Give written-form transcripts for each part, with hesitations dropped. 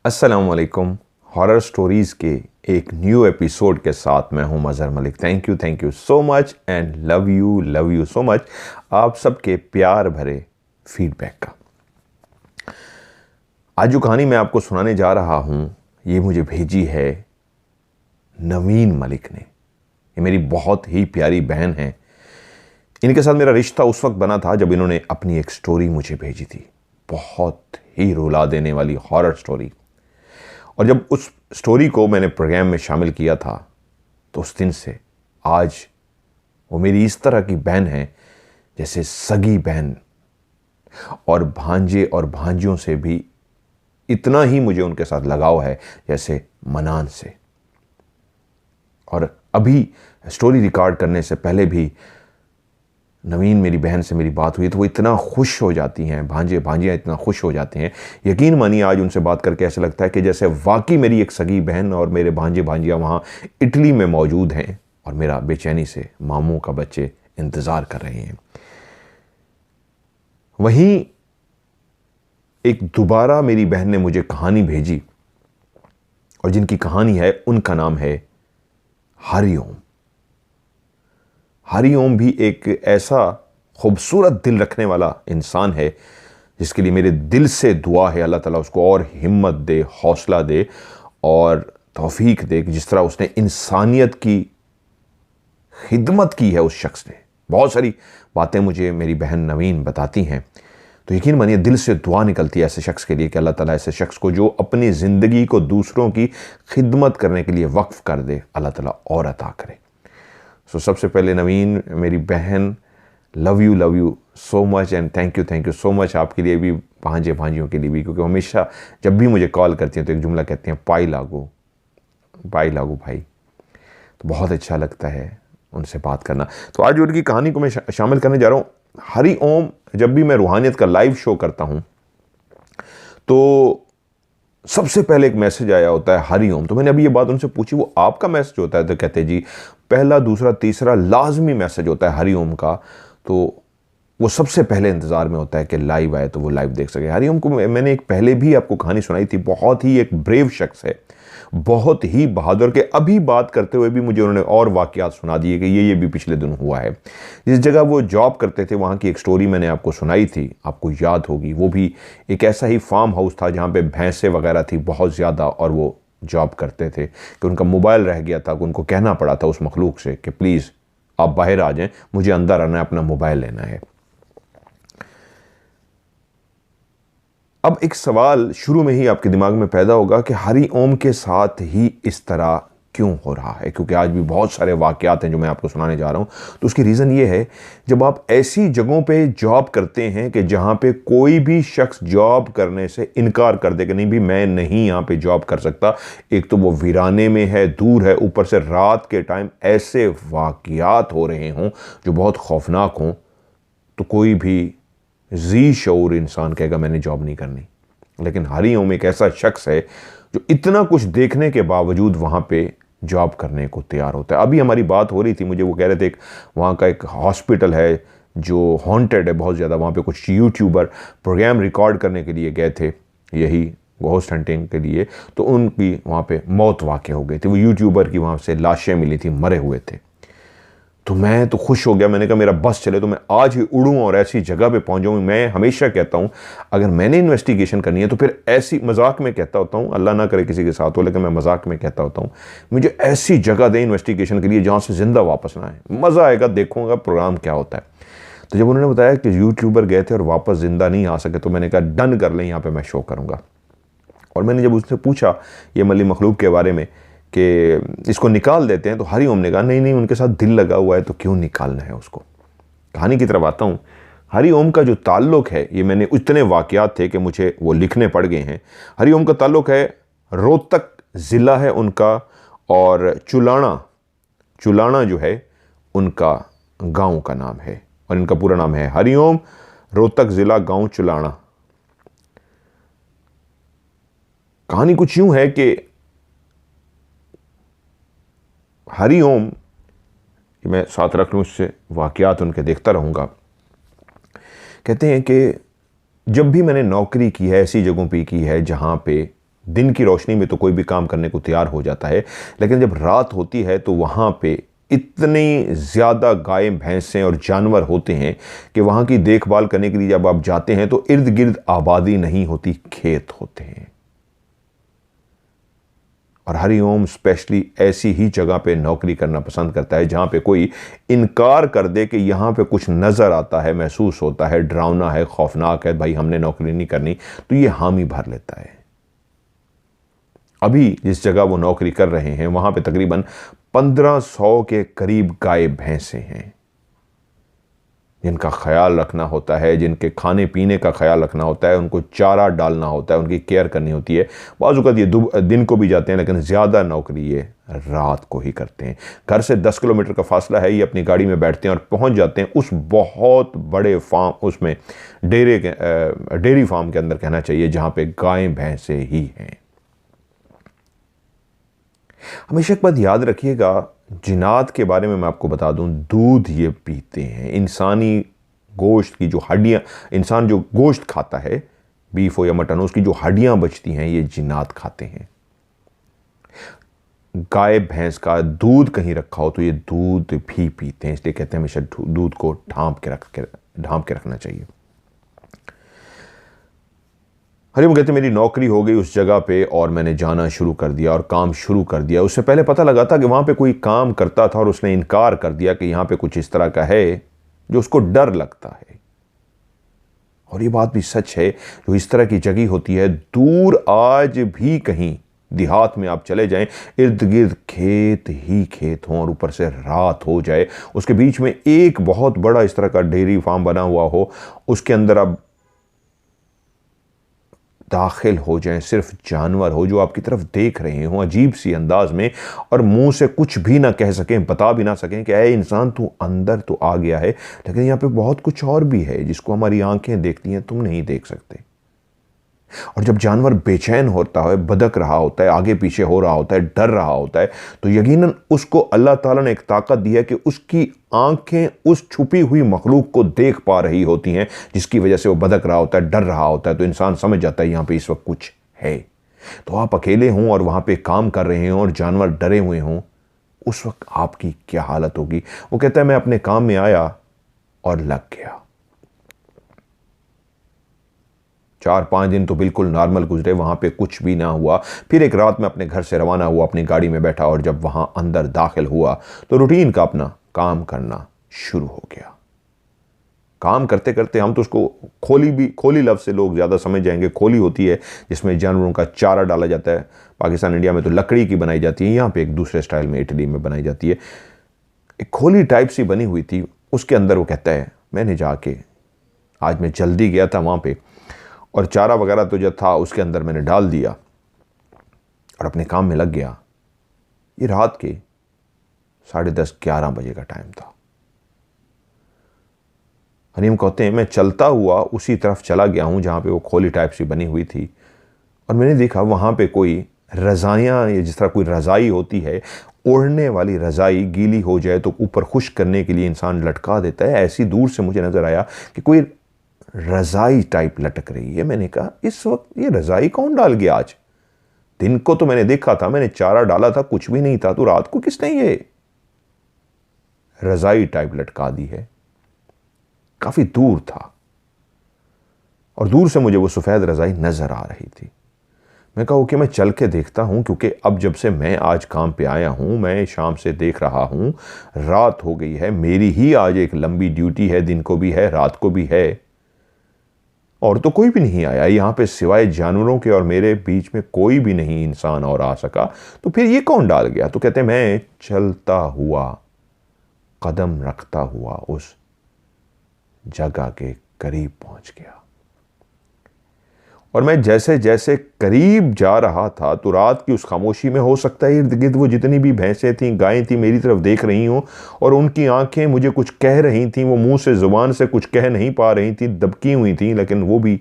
अस्सलामुअलैकुम। Horror stories के एक न्यू एपिसोड के साथ मैं हूं Mazhar Malik. Thank you so much and love you so much आप सबके प्यार भरे फीडबैक का। आज जो कहानी मैं आपको सुनाने जा रहा हूं ये मुझे भेजी है नवीन मलिक ने। ये मेरी बहुत ही प्यारी बहन है। इनके साथ मेरा रिश्ता उस वक्त बना था जब इन्होंने अपनी एक स्टोरी मुझे भेजी थी, बहुत ही रुला देने वाली हॉरर स्टोरी। और जब उस स्टोरी को मैंने प्रोग्राम में शामिल किया था तो उस दिन से आज वो मेरी इस तरह की बहन है जैसे सगी बहन, और भांजे और भांजियों से भी इतना ही मुझे उनके साथ लगाव है जैसे मनान से। और अभी स्टोरी रिकॉर्ड करने से पहले भी नवीन मेरी बहन से मेरी बात हुई तो वो इतना खुश हो जाती हैं, भांजे भांजियाँ इतना खुश हो जाते हैं। यकीन मानिए आज उनसे बात करके ऐसा लगता है कि जैसे वाकई मेरी एक सगी बहन और मेरे भांजे भांजियाँ वहाँ इटली में मौजूद हैं और मेरा बेचैनी से मामू का बच्चे इंतज़ार कर रहे हैं। वहीं एक दोबारा मेरी बहन ने मुझे कहानी भेजी और जिनकी कहानी है उनका नाम है हरिओम। हरिओम भी एक ऐसा खूबसूरत दिल रखने वाला इंसान है जिसके लिए मेरे दिल से दुआ है अल्लाह ताला उसको और हिम्मत दे, हौसला दे और तौफीक दे कि जिस तरह उसने इंसानियत की खिदमत की है उस शख्स ने। बहुत सारी बातें मुझे मेरी बहन नवीन बताती हैं तो यकीन मानिए दिल से दुआ निकलती है ऐसे शख्स के लिए कि अल्लाह ताला ऐसे शख्स को जो अपनी ज़िंदगी को दूसरों की खिदमत करने के लिए वक्फ कर दे, अल्लाह ताला और अता करे। सबसे पहले नवीन मेरी बहन, love you so much and thank you so much आपके लिए भी, भांजे भांजियों के लिए भी, क्योंकि हमेशा जब भी मुझे कॉल करती हैं तो एक जुमला कहती हैं, पाई लागू भाई। तो बहुत अच्छा लगता है उनसे बात करना। तो आज उनकी कहानी को मैं शामिल करने जा रहा हूँ। हरिओम, जब भी मैं रूहानियत का लाइव शो करता हूँ तो सबसे पहले एक मैसेज आया होता है हरिओम। तो मैंने अभी ये बात उनसे पूछी, वो आपका मैसेज होता है? तो कहते जी पहला, दूसरा, तीसरा लाजमी मैसेज होता है हरिओम का। तो वो सबसे पहले इंतज़ार में होता है कि लाइव आए तो वो लाइव देख सके। हरिओम को मैंने एक पहले भी आपको कहानी सुनाई थी। बहुत ही एक ब्रेव शख्स है, बहुत ही बहादुर के। अभी बात करते हुए भी मुझे उन्होंने और वाक़यात सुना दिए कि ये भी पिछले दिन हुआ है। जिस जगह वो जॉब करते थे वहाँ की एक स्टोरी मैंने आपको सुनाई थी, आपको याद होगी। वो भी एक ऐसा ही फार्म हाउस था जहाँ पे भैंसें वगैरह थी बहुत ज़्यादा, और वो जॉब करते थे कि उनका मोबाइल रह गया था। उनको कहना पड़ा था उस मखलूक से कि प्लीज़ आप बाहर आ जाएं, मुझे अंदर आना है, अपना मोबाइल लेना है। अब एक सवाल शुरू में ही आपके दिमाग में पैदा होगा कि हरिओम के साथ ही इस तरह क्यों हो रहा है, क्योंकि आज भी बहुत सारे वाक़यात हैं जो मैं आपको सुनाने जा रहा हूं। तो उसकी रीज़न ये है, जब आप ऐसी जगहों पे जॉब करते हैं कि जहां पे कोई भी शख्स जॉब करने से इनकार कर दे कि नहीं भी मैं नहीं यहां पे जॉब कर सकता, एक तो वो वीराने में है, दूर है, ऊपर से रात के टाइम ऐसे वाक़यात हो रहे हों जो बहुत खौफनाक हों, तो कोई भी जी शऊर इंसान कहेगा मैंने जॉब नहीं करनी। लेकिन हरिओम एक ऐसा शख्स है जो इतना कुछ देखने के बावजूद वहाँ पे जॉब करने को तैयार होता है। अभी हमारी बात हो रही थी, मुझे वो कह रहे थे वहाँ का एक हॉस्पिटल है जो हॉन्टेड है बहुत ज़्यादा। वहाँ पे कुछ यूट्यूबर प्रोग्राम रिकॉर्ड करने के लिए गए थे, यही घोस्ट हंटिंग के लिए। तो उनकी वहाँ पे मौत वाक़ हो गई थी। वो यूट्यूबर की वहाँ से लाशें मिली थी, मरे हुए थे। तो मैं तो खुश हो गया। मैंने कहा मेरा बस चले तो मैं आज ही उड़ूँ और ऐसी जगह पे पहुँच जाऊँ। मैं हमेशा कहता हूँ अगर मैंने इन्वेस्टिगेशन करनी है तो फिर ऐसी, मजाक में कहता होता हूँ, अल्लाह ना करे किसी के साथ हो, लेकिन मैं मजाक में कहता होता हूँ मुझे ऐसी जगह दें इन्वेस्टिगेशन के लिए जहाँ से ज़िंदा वापस ना आए, मज़ा आएगा, देखूँगा प्रोग्राम क्या होता है। तो जब उन्होंने बताया कि यूट्यूबर गए थे और वापस ज़िंदा नहीं आ सके तो मैंने कहा डन कर लें, यहाँ पर मैं शो करूँगा। और मैंने जब उससे पूछा ये मली मखलूक के बारे में कि इसको निकाल देते हैं, तो हरिओम ने कहा नहीं उनके साथ दिल लगा हुआ है तो क्यों निकालना है उसको। कहानी की तरफ आता हूँ। हरिओम का जो ताल्लुक़ है, ये मैंने इतने वाक़यात थे कि मुझे वो लिखने पड़ गए हैं। हरिओम का ताल्लुक़ है, रोहतक ज़िला है उनका, और चुलाना जो है उनका गाँव का नाम है, और इनका पूरा नाम है हरिओम, रोहतक ज़िला, गाँव चुलाना। कहानी कुछ यूँ है कि हरिओम, मैं साथ रख लूँ, इससे वाक़यात उनके देखता रहूँगा। कहते हैं कि जब भी मैंने नौकरी की है ऐसी जगहों पे की है जहाँ पे दिन की रोशनी में तो कोई भी काम करने को तैयार हो जाता है, लेकिन जब रात होती है तो वहाँ पे इतनी ज़्यादा गाय भैंसें और जानवर होते हैं कि वहाँ की देखभाल करने के लिए जब आप जाते हैं तो इर्द गिर्द आबादी नहीं होती, खेत होते हैं। और हरिओम स्पेशली ऐसी ही जगह पे नौकरी करना पसंद करता है जहाँ पे कोई इनकार कर दे कि यहाँ पे कुछ नज़र आता है, महसूस होता है, डरावना है, खौफनाक है, भाई हमने नौकरी नहीं करनी, तो ये हामी भर लेता है। अभी जिस जगह वो नौकरी कर रहे हैं वहाँ पे तकरीबन 1500 के करीब गाय भैंसे हैं जिनका ख्याल रखना होता है, जिनके खाने पीने का ख्याल रखना होता है, उनको चारा डालना होता है, उनकी केयर करनी होती है। बाज़ औक़ात ये दिन को भी जाते हैं, लेकिन ज़्यादा नौकरी ये रात को ही करते हैं। घर से 10 किलोमीटर का फासला है, ये अपनी गाड़ी में बैठते हैं और पहुंच जाते हैं उस बहुत बड़े फार्म, उसमें डेयरी फार्म के अंदर कहना चाहिए, जहाँ पे गायें भैंसे ही हैं। हमेशा एक बात याद रखिएगा, जिन्नात के बारे में मैं आपको बता दूं, दूध ये पीते हैं। इंसानी गोश्त की जो हड्डियां, इंसान जो गोश्त खाता है, बीफ हो या मटन हो, उसकी जो हड्डियां बचती हैं ये जिन्नात खाते हैं। गाय भैंस का दूध कहीं रखा हो तो ये दूध भी पीते हैं, इसलिए कहते हैं हमेशा दूध को ढांप के रखना चाहिए। हरिओम कहते मेरी नौकरी हो गई उस जगह पे और मैंने जाना शुरू कर दिया और काम शुरू कर दिया। उससे पहले पता लगा था कि वहाँ पे कोई काम करता था और उसने इनकार कर दिया कि यहाँ पे कुछ इस तरह का है जो उसको डर लगता है। और ये बात भी सच है, जो इस तरह की जगह होती है दूर, आज भी कहीं देहात में आप चले जाएं, इर्द गिर्द खेत ही खेत हों और ऊपर से रात हो जाए, उसके बीच में एक बहुत बड़ा इस तरह का डेयरी फार्म बना हुआ हो, उसके अंदर आप दाखिल हो जाएं, सिर्फ जानवर हो जो आपकी तरफ देख रहे हों अजीब सी अंदाज में, और मुंह से कुछ भी ना कह सकें, बता भी ना सकें कि ऐ इंसान तू अंदर तो आ गया है, लेकिन यहाँ पे बहुत कुछ और भी है जिसको हमारी आंखें देखती हैं, तुम नहीं देख सकते। और जब जानवर बेचैन होता है, भटक रहा होता है, आगे पीछे हो रहा होता है, डर रहा होता है, तो यकीनन उसको अल्लाह ताला ने एक ताकत दी है कि उसकी आंखें उस छुपी हुई मखलूक को देख पा रही होती हैं, जिसकी वजह से वो भटक रहा होता है, डर रहा होता है। तो इंसान समझ जाता है यहाँ पे इस वक्त कुछ है। तो आप अकेले हों और वहाँ पे काम कर रहे हों और जानवर डरे हुए हों, उस वक्त आपकी क्या हालत होगी। वो कहता है मैं अपने काम में आया और लग गया। 4-5 दिन तो बिल्कुल नॉर्मल गुजरे, वहाँ पे कुछ भी ना हुआ। फिर एक रात में अपने घर से रवाना हुआ, अपनी गाड़ी में बैठा और जब वहाँ अंदर दाखिल हुआ तो रूटीन का अपना काम करना शुरू हो गया। काम करते करते हम तो उसको खोली लफ्ज़ से लोग ज़्यादा समझ जाएंगे। खोली होती है जिसमें जानवरों का चारा डाला जाता है। पाकिस्तान इंडिया में तो लकड़ी की बनाई जाती है, यहाँ पर एक दूसरे स्टाइल में इटली में बनाई जाती है। एक खोली टाइप सी बनी हुई थी, उसके अंदर वो कहता है मैंने जाके, आज मैं जल्दी गया था वहाँ पर, और चारा वगैरह तो जो था उसके अंदर मैंने डाल दिया और अपने काम में लग गया। ये रात के 10:30-11 बजे का टाइम था। हनीम कहते हैं मैं चलता हुआ उसी तरफ चला गया हूँ जहाँ पे वो खोली टाइप सी बनी हुई थी, और मैंने देखा वहाँ पे कोई रज़ाइयाँ, या जिस तरह कोई रज़ाई होती है, ओढ़ने वाली रज़ाई गीली हो जाए तो ऊपर खुश्क करने के लिए इंसान लटका देता है, ऐसी दूर से मुझे नज़र आया कि कोई रज़ाई टाइप लटक रही है। मैंने कहा इस वक्त ये रज़ाई कौन डाल गया? आज दिन को तो मैंने देखा था, मैंने चारा डाला था, कुछ भी नहीं था, तो रात को किसने ये रज़ाई टाइप लटका दी है? काफी दूर था और दूर से मुझे वो सफ़ेद रज़ाई नजर आ रही थी। मैं कहा कि मैं चल के देखता हूं, क्योंकि अब जब से मैं आज काम पे आया हूं, मैं शाम से देख रहा हूं, रात हो गई है, मेरी ही आज एक लंबी ड्यूटी है, दिन को भी है, रात को भी है, और तो कोई भी नहीं आया यहाँ पे सिवाय जानवरों के, और मेरे बीच में कोई भी नहीं इंसान और आ सका, तो फिर ये कौन डाल गया? तो कहते मैं चलता हुआ, कदम रखता हुआ उस जगह के करीब पहुंच गया, और मैं जैसे जैसे करीब जा रहा था तो रात की उस खामोशी में हो सकता है इर्द गिर्द वो जितनी भी भैंसें थीं, गायें थीं, मेरी तरफ देख रही हों और उनकी आंखें मुझे कुछ कह रही थीं। वो मुंह से जुबान से कुछ कह नहीं पा रही थी, दबकी हुई थीं, लेकिन वो भी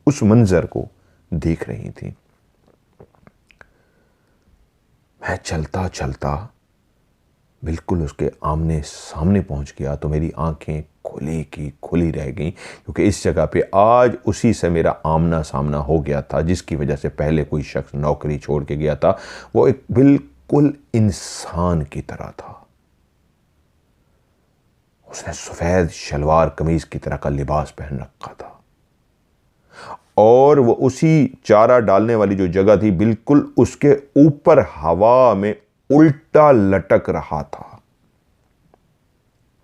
उस मंजर को देख रही थीं। मैं चलता चलता बिल्कुल उसके आमने सामने पहुंच गया तो मेरी आंखें खुली की खुली रह गईं, क्योंकि इस जगह पे आज उसी से मेरा आमना सामना हो गया था जिसकी वजह से पहले कोई शख्स नौकरी छोड़ के गया था। वो एक बिल्कुल इंसान की तरह था। उसने सफ़ेद शलवार कमीज की तरह का लिबास पहन रखा था और वो उसी चारा डालने वाली जो जगह थी बिल्कुल उसके ऊपर हवा में उल्टा लटक रहा था।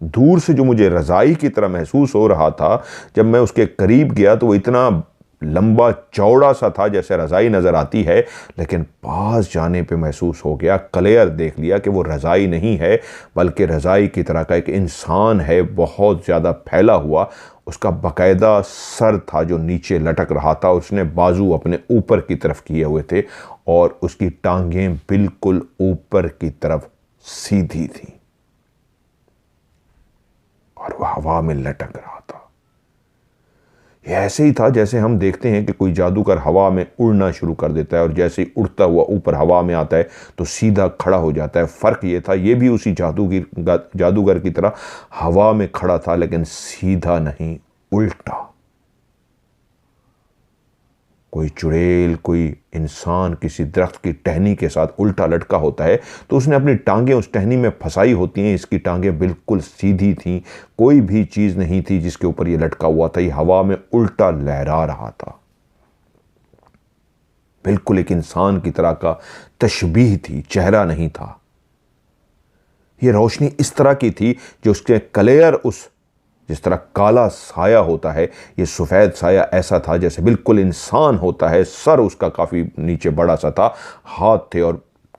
दूर से जो मुझे रज़ाई की तरह महसूस हो रहा था, जब मैं उसके करीब गया तो वो इतना लंबा चौड़ा सा था जैसे रज़ाई नज़र आती है, लेकिन पास जाने पे महसूस हो गया, क्लियर देख लिया कि वो रज़ाई नहीं है बल्कि रज़ाई की तरह का एक इंसान है, बहुत ज़्यादा फैला हुआ। उसका बाकायदा सर था जो नीचे लटक रहा था, उसने बाजू अपने ऊपर की तरफ किए हुए थे और उसकी टांगें बिल्कुल ऊपर की तरफ सीधी थी और वह हवा में लटक रहा था। यह ऐसे ही था जैसे हम देखते हैं कि कोई जादूगर हवा में उड़ना शुरू कर देता है और जैसे ही उड़ता हुआ ऊपर हवा में आता है तो सीधा खड़ा हो जाता है। फ़र्क ये था, ये भी उसी जादूगर की तरह हवा में खड़ा था, लेकिन सीधा नहीं, उल्टा। कोई चुड़ैल, कोई इंसान किसी दरख्त की टहनी के साथ उल्टा लटका होता है तो उसने अपनी टांगें उस टहनी में फंसाई होती हैं। इसकी टांगें बिल्कुल सीधी थीं, कोई भी चीज़ नहीं थी जिसके ऊपर ये लटका हुआ था। ये हवा में उल्टा लहरा रहा था, बिल्कुल एक इंसान की तरह का तशबीह थी, चेहरा नहीं था। ये रोशनी इस तरह की थी जो उसके क्लियर उस जिस तरह काला साया होता है, ये सफ़ेद साया ऐसा था जैसे बिल्कुल इंसान होता है। सर उसका काफ़ी नीचे बड़ा सा था, हाथ थे और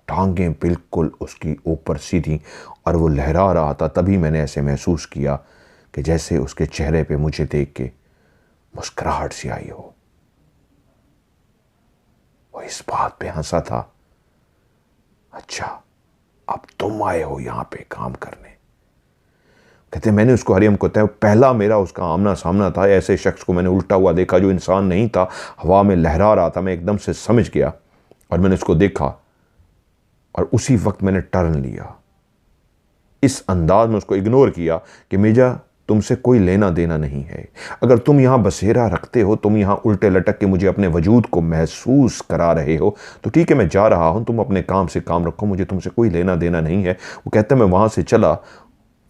टांगें बिल्कुल उसकी ऊपर सीधी और वो लहरा रहा था। तभी मैंने ऐसे महसूस किया कि जैसे उसके चेहरे पे मुझे देख के मुस्कुराहट सी आई हो। वो इस बात पे हंसा था, अच्छा अब तुम आए हो यहां पे काम करने। कहते मैंने उसको हरियम को तय पहला मेरा उसका आमना सामना था। ऐसे शख्स को मैंने उल्टा हुआ देखा जो इंसान नहीं था, हवा में लहरा रहा था। मैं एकदम से समझ गया और मैंने उसको देखा और उसी वक्त मैंने टर्न लिया, इस अंदाज में उसको इग्नोर किया कि मेजा तुमसे कोई लेना देना नहीं है। अगर तुम यहाँ बसेरा रखते हो, तुम यहाँ उल्टे लटक के मुझे अपने वजूद को महसूस करा रहे हो तो ठीक है, मैं जा रहा हूँ, तुम अपने काम से काम रखो, मुझे तुमसे कोई लेना देना नहीं है। वो कहते मैं वहाँ से चला,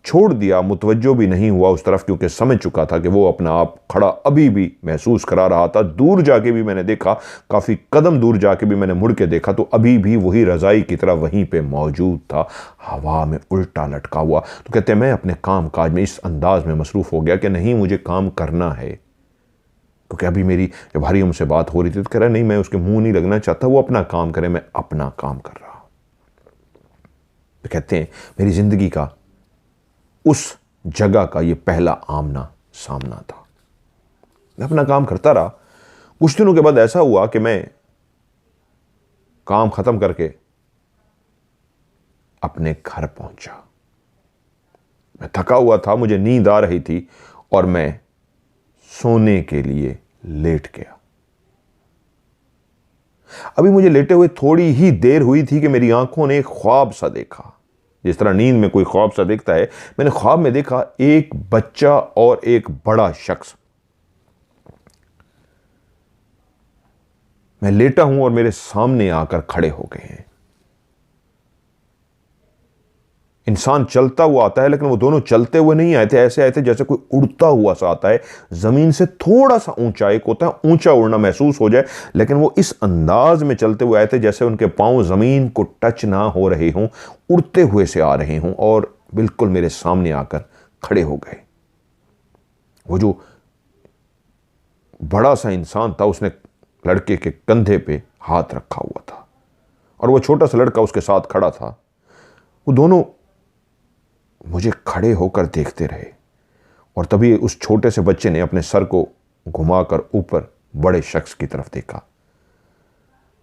छोड़ दिया, मुतवज्जो भी नहीं हुआ उस तरफ क्योंकि समझ चुका था कि वो अपना आप खड़ा अभी भी महसूस करा रहा था। दूर जाके भी मैंने देखा, काफ़ी कदम दूर जाके भी मैंने मुड़ के देखा तो अभी भी वही रज़ाई की तरह वहीं पे मौजूद था, हवा में उल्टा लटका हुआ। तो कहते हैं मैं अपने काम काज में इस अंदाज में मसरूफ़ हो गया कि नहीं मुझे काम करना है, क्योंकि अभी मेरी जब हरियम से बात हो रही थी तो कह रहा नहीं मैं उसके मुँह नहीं लगना चाहता, वो अपना काम करे, मैं अपना काम कर रहा। तो कहते हैं मेरी ज़िंदगी का उस जगह का ये पहला आमना सामना था। मैं अपना काम करता रहा। कुछ दिनों के बाद ऐसा हुआ कि मैं काम खत्म करके अपने घर पहुंचा। मैं थका हुआ था, मुझे नींद आ रही थी और मैं सोने के लिए लेट गया। अभी मुझे लेटे हुए थोड़ी ही देर हुई थी कि मेरी आंखों ने एक ख्वाब सा देखा। जिस तरह नींद में कोई ख्वाब सा देखता है, मैंने ख्वाब में देखा एक बच्चा और एक बड़ा शख्स। मैं लेटा हूं और मेरे सामने आकर खड़े हो गए हैं। इंसान चलता हुआ आता है, लेकिन वो दोनों चलते हुए नहीं आए थे, ऐसे आए थे जैसे कोई उड़ता हुआ सा आता है, जमीन से थोड़ा सा ऊंचा, एक होता है ऊंचा उड़ना महसूस हो जाए, लेकिन वो इस अंदाज में चलते हुए आए थे जैसे उनके पांव जमीन को टच ना हो रहे हों, उड़ते हुए से आ रहे हों और बिल्कुल मेरे सामने आकर खड़े हो गए। वो जो बड़ा सा इंसान था उसने लड़के के कंधे पे हाथ रखा हुआ था और वो छोटा सा लड़का उसके साथ खड़ा था। वो दोनों मुझे खड़े होकर देखते रहे और तभी उस छोटे से बच्चे ने अपने सर को घुमाकर ऊपर बड़े शख्स की तरफ देखा,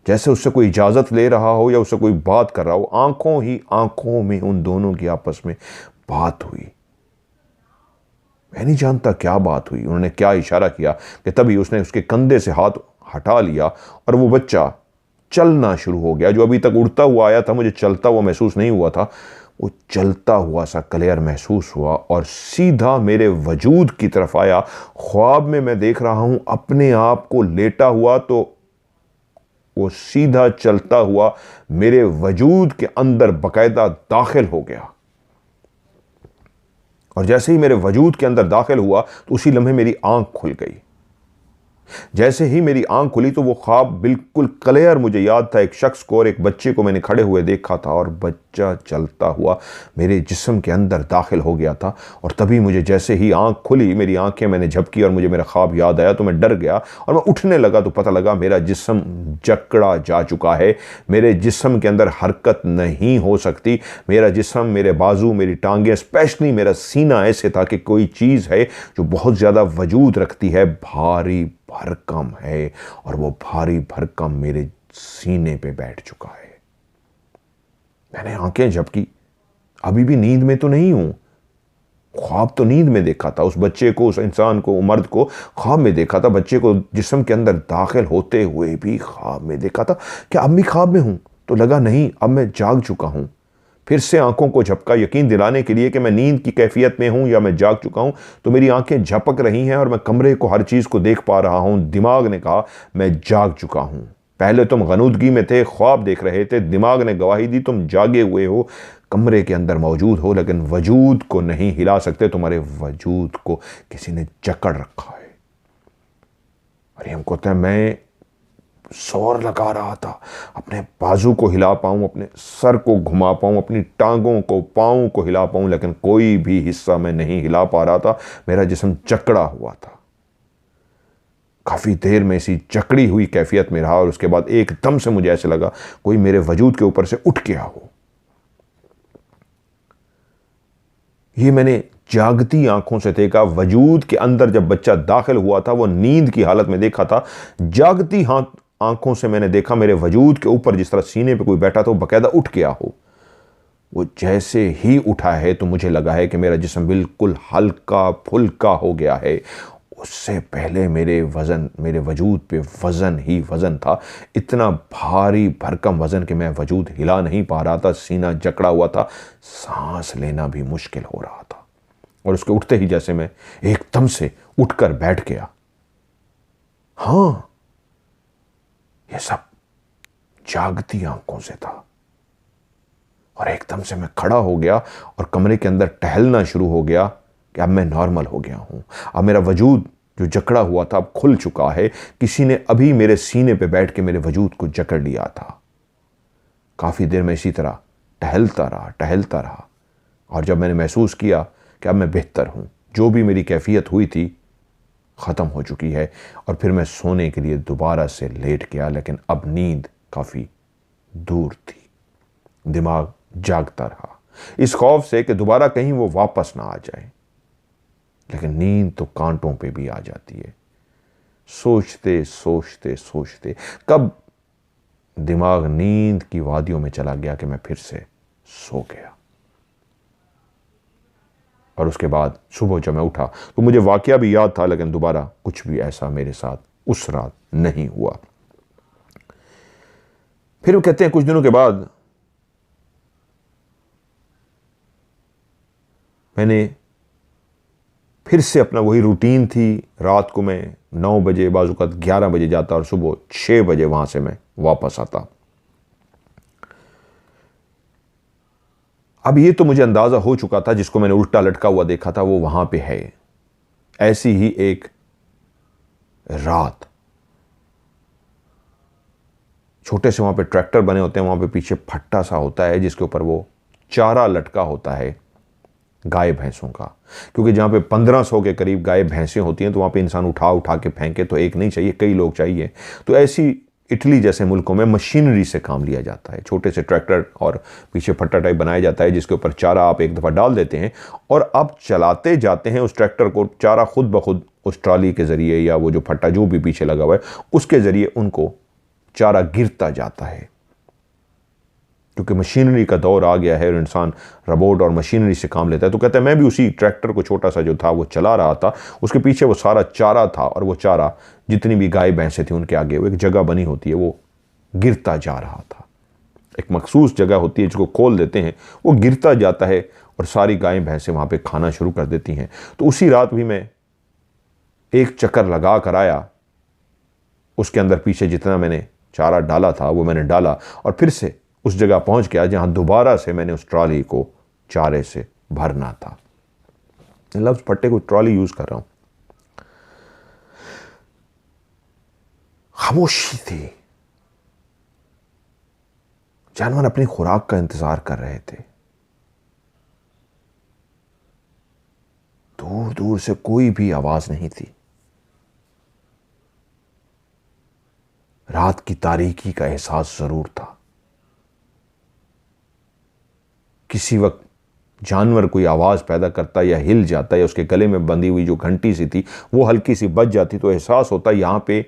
जैसे उससे कोई इजाज़त ले रहा हो या उससे कोई बात कर रहा हो। आंखों ही आंखों में उन दोनों की आपस में बात हुई। मैं नहीं जानता क्या बात हुई, उन्होंने क्या इशारा किया कि तभी उसने उसके कंधे से हाथ हटा लिया और वो बच्चा चलना शुरू हो गया। जो अभी तक उड़ता हुआ आया था, मुझे चलता हुआ महसूस नहीं हुआ था, वो चलता हुआ सा क्लियर महसूस हुआ और सीधा मेरे वजूद की तरफ आया। ख्वाब में मैं देख रहा हूं अपने आप को लेटा हुआ, तो वो सीधा चलता हुआ मेरे वजूद के अंदर बाकायदा दाखिल हो गया। और जैसे ही मेरे वजूद के अंदर दाखिल हुआ तो उसी लम्हे मेरी आंख खुल गई। जैसे ही मेरी आंख खुली तो वो ख्वाब बिल्कुल क्लियर मुझे याद था। एक शख्स को और एक बच्चे को मैंने खड़े हुए देखा था और बच्चा चलता हुआ मेरे जिस्म के अंदर दाखिल हो गया था। और तभी मुझे जैसे ही आंख खुली, मेरी आंखें मैंने झपकी और मुझे मेरा ख्वाब याद आया, तो मैं डर गया और मैं उठने लगा तो पता लगा मेरा जिस्म जकड़ा जा चुका है। मेरे जिस्म के अंदर हरकत नहीं हो सकती। मेरा जिस्म, मेरे बाजू, मेरी टांगें, स्पेशली मेरा सीना ऐसे था कि कोई चीज़ है जो बहुत ज़्यादा वजूद रखती है, भारी भरकम है, और वो भारी भरकम मेरे सीने पे बैठ चुका है। मैंने आंखें झपकी, अभी भी नींद में तो नहीं हूं। ख्वाब तो नींद में देखा था, उस बच्चे को, उस इंसान को, मर्द को ख्वाब में देखा था, बच्चे को जिस्म के अंदर दाखिल होते हुए भी ख्वाब में देखा था। क्या अब भी ख्वाब में हूं? तो लगा नहीं, अब मैं जाग चुका हूं। फिर से आंखों को झपका, यकीन दिलाने के लिए कि मैं नींद की कैफियत में हूं या मैं जाग चुका हूं। तो मेरी आंखें झपक रही हैं और मैं कमरे को, हर चीज़ को देख पा रहा हूं। दिमाग ने कहा मैं जाग चुका हूं। पहले तुम गनूदगी में थे, ख्वाब देख रहे थे, दिमाग ने गवाही दी तुम जागे हुए हो, कमरे के अंदर मौजूद हो, लेकिन वजूद को नहीं हिला सकते। तुम्हारे वजूद को किसी ने जकड़ रखा है। और हम कहते हैं मैं जोर लगा रहा था, अपने बाजू को हिला पाऊं, अपने सर को घुमा पाऊं, अपनी टांगों को, पाँव को हिला पाऊं, लेकिन कोई भी हिस्सा मैं नहीं हिला पा रहा था। मेरा जिस्म जकड़ा हुआ था। काफ़ी देर में इसी जकड़ी हुई कैफियत में रहा और उसके बाद एकदम से मुझे ऐसे लगा कोई मेरे वजूद के ऊपर से उठ गया हो। ये मैंने जागती आंखों से देखा। वजूद के अंदर जब बच्चा दाखिल हुआ था वो नींद की हालत में देखा था। जागती आंखों से मैंने देखा मेरे वजूद के ऊपर जिस तरह सीने पे कोई बैठा था वो बाकायदा उठ गया हो। वो जैसे ही उठा है तो मुझे लगा है कि मेरा जिस्म बिल्कुल हल्का फुल्का हो गया है। उससे पहले मेरे वजूद पे वज़न ही वज़न था, इतना भारी भरकम वज़न कि मैं वजूद हिला नहीं पा रहा था। सीना जकड़ा हुआ था, सांस लेना भी मुश्किल हो रहा था। और उसके उठते ही जैसे मैं एकदम से उठकर बैठ गया। हाँ, ये सब जागती आंखों से था। और एकदम से मैं खड़ा हो गया और कमरे के अंदर टहलना शुरू हो गया कि अब मैं नॉर्मल हो गया हूं। अब मेरा वजूद जो जकड़ा हुआ था अब खुल चुका है। किसी ने अभी मेरे सीने पे बैठ के मेरे वजूद को जकड़ लिया था। काफ़ी देर में इसी तरह टहलता रहा और जब मैंने महसूस किया कि अब मैं बेहतर हूं, जो भी मेरी कैफियत हुई थी ख़त्म हो चुकी है, और फिर मैं सोने के लिए दोबारा से लेट गया। लेकिन अब नींद काफ़ी दूर थी। दिमाग जागता रहा इस खौफ से कि दोबारा कहीं वो वापस ना आ जाए। लेकिन नींद तो कांटों पे भी आ जाती है। सोचते सोचते कब दिमाग नींद की वादियों में चला गया कि मैं फिर से सो गया। और उसके बाद सुबह जब मैं उठा तो मुझे वाकया भी याद था, लेकिन दोबारा कुछ भी ऐसा मेरे साथ उस रात नहीं हुआ। फिर वो कहते हैं कुछ दिनों के बाद मैंने फिर से अपना वही रूटीन थी। रात को मैं 9 बजे, बाज़-औक़ात 11 बजे जाता और सुबह 6 बजे वहां से मैं वापस आता। अब ये तो मुझे अंदाज़ा हो चुका था, जिसको मैंने उल्टा लटका हुआ देखा था वो वहां पे है। ऐसी ही एक रात, छोटे से वहां पे ट्रैक्टर बने होते हैं, वहां पे पीछे फट्टा सा होता है जिसके ऊपर वो चारा लटका होता है गाय भैंसों का। क्योंकि जहां पे 1500 के करीब गाय भैंसें होती हैं तो वहां पे इंसान उठा के फेंके तो एक नहीं चाहिए, कई लोग चाहिए। तो ऐसी इटली जैसे मुल्कों में मशीनरी से काम लिया जाता है। छोटे से ट्रैक्टर और पीछे फट्टा टाइप बनाया जाता है जिसके ऊपर चारा आप एक दफ़ा डाल देते हैं और आप चलाते जाते हैं उस ट्रैक्टर को। चारा खुद ब खुद उस ट्रॉली के ज़रिए या वो जो फट्टा जो भी पीछे लगा हुआ है उसके ज़रिए उनको चारा गिरता जाता है। क्योंकि मशीनरी का दौर आ गया है और इंसान रोबोट और मशीनरी से काम लेता है। तो कहता है मैं भी उसी ट्रैक्टर को छोटा सा जो था वो चला रहा था, उसके पीछे वो सारा चारा था और वो चारा जितनी भी गाय भैंसें थी उनके आगे वो एक जगह बनी होती है वो गिरता जा रहा था। एक मखसूस जगह होती है जिसको खोल देते हैं, वो गिरता जाता है और सारी गायें भैंसें वहाँ पे खाना शुरू कर देती हैं। तो उसी रात भी मैं एक चक्कर लगा कर आया, उसके अंदर पीछे जितना मैंने चारा डाला था वो मैंने डाला और फिर से उस जगह पहुंच गया जहां दोबारा से मैंने उस ट्रॉली को चारे से भरना था। लफ्ज पट्टे को ट्रॉली यूज कर रहा हूं। खामोशी थी, जानवर अपनी खुराक का इंतजार कर रहे थे। दूर दूर से कोई भी आवाज नहीं थी। रात की तारीकी का एहसास जरूर था। किसी वक्त जानवर कोई आवाज पैदा करता या हिल जाता या उसके गले में बंधी हुई जो घंटी सी थी वो हल्की सी बज जाती तो एहसास होता यहां पे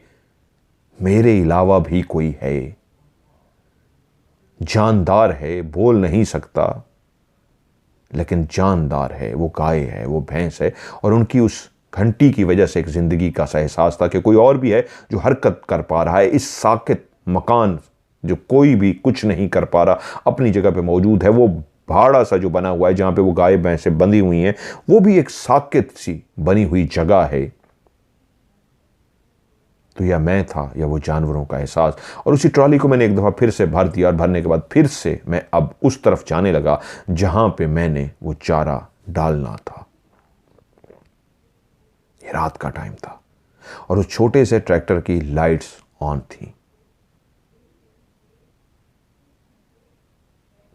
मेरे अलावा भी कोई है, जानदार है, बोल नहीं सकता लेकिन जानदार है, वो गाय है, वो भैंस है। और उनकी उस घंटी की वजह से एक जिंदगी का सा एहसास था कि कोई और भी है जो हरकत कर पा रहा है। इस साकित मकान जो कोई भी कुछ नहीं कर पा रहा अपनी जगह पे मौजूद है। वो भाड़ा सा जो बना हुआ है जहां पे वो गाय भैंसें बंधी हुई हैं वो भी एक साकित सी बनी हुई जगह है। तो या मैं था या वो जानवरों का एहसास। और उसी ट्रॉली को मैंने एक दफा फिर से भर दिया और भरने के बाद फिर से मैं अब उस तरफ जाने लगा जहां पे मैंने वो चारा डालना था। ये रात का टाइम था और उस छोटे से ट्रैक्टर की लाइट्स ऑन थी।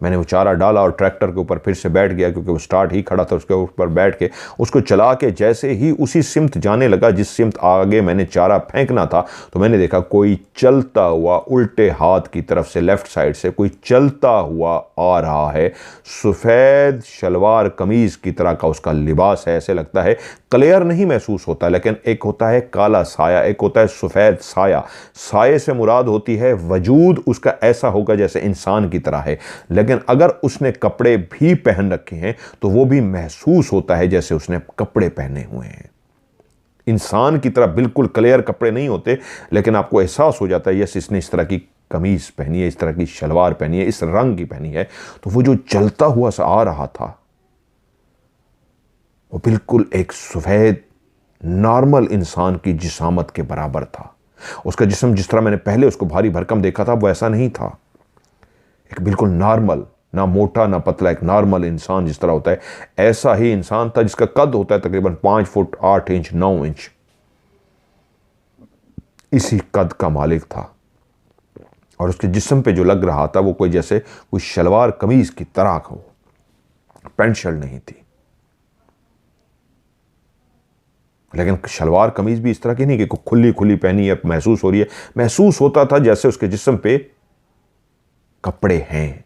मैंने वो चारा डाला और ट्रैक्टर के ऊपर फिर से बैठ गया क्योंकि वो स्टार्ट ही खड़ा था। उसके ऊपर बैठ के उसको चला के जैसे ही उसी सिमत जाने लगा जिस सिमत आगे मैंने चारा फेंकना था तो मैंने देखा कोई चलता हुआ उल्टे हाथ की तरफ से लेफ्ट साइड से कोई चलता हुआ आ रहा है। सफ़ेद शलवार कमीज की तरह का उसका लिबास है। ऐसे लगता है क्लियर नहीं महसूस होता लेकिन एक होता है काला साया, एक होता है सफ़ेद साया। साये से मुराद होती है वजूद उसका ऐसा होगा जैसे इंसान की तरह है, लेकिन अगर उसने कपड़े भी पहन रखे हैं तो वो भी महसूस होता है जैसे उसने कपड़े पहने हुए हैं। इंसान की तरह बिल्कुल क्लियर कपड़े नहीं होते लेकिन आपको एहसास हो जाता है यस इसने इस तरह की कमीज पहनी है, इस तरह की शलवार पहनी है, इस रंग की पहनी है। तो वो जो चलता हुआ सा आ रहा था वो बिल्कुल एक सफेद नॉर्मल इंसान की जिसामत के बराबर था। उसका जिस्म जिस तरह मैंने पहले उसको भारी भरकम देखा था वो ऐसा नहीं था। एक बिल्कुल नॉर्मल, ना मोटा ना पतला, एक नॉर्मल इंसान जिस तरह होता है ऐसा ही इंसान था जिसका कद होता है तकरीबन 5 फुट 8 इंच 9 इंच। इसी कद का मालिक था और उसके जिस्म पे जो लग रहा था वो कोई जैसे कोई शलवार कमीज की तरह हो, पैंट शर्ट नहीं थी। लेकिन शलवार कमीज भी इस तरह की नहीं कि खुली खुली पहनी है महसूस हो रही है। महसूस होता था जैसे उसके जिस्म पे कपड़े हैं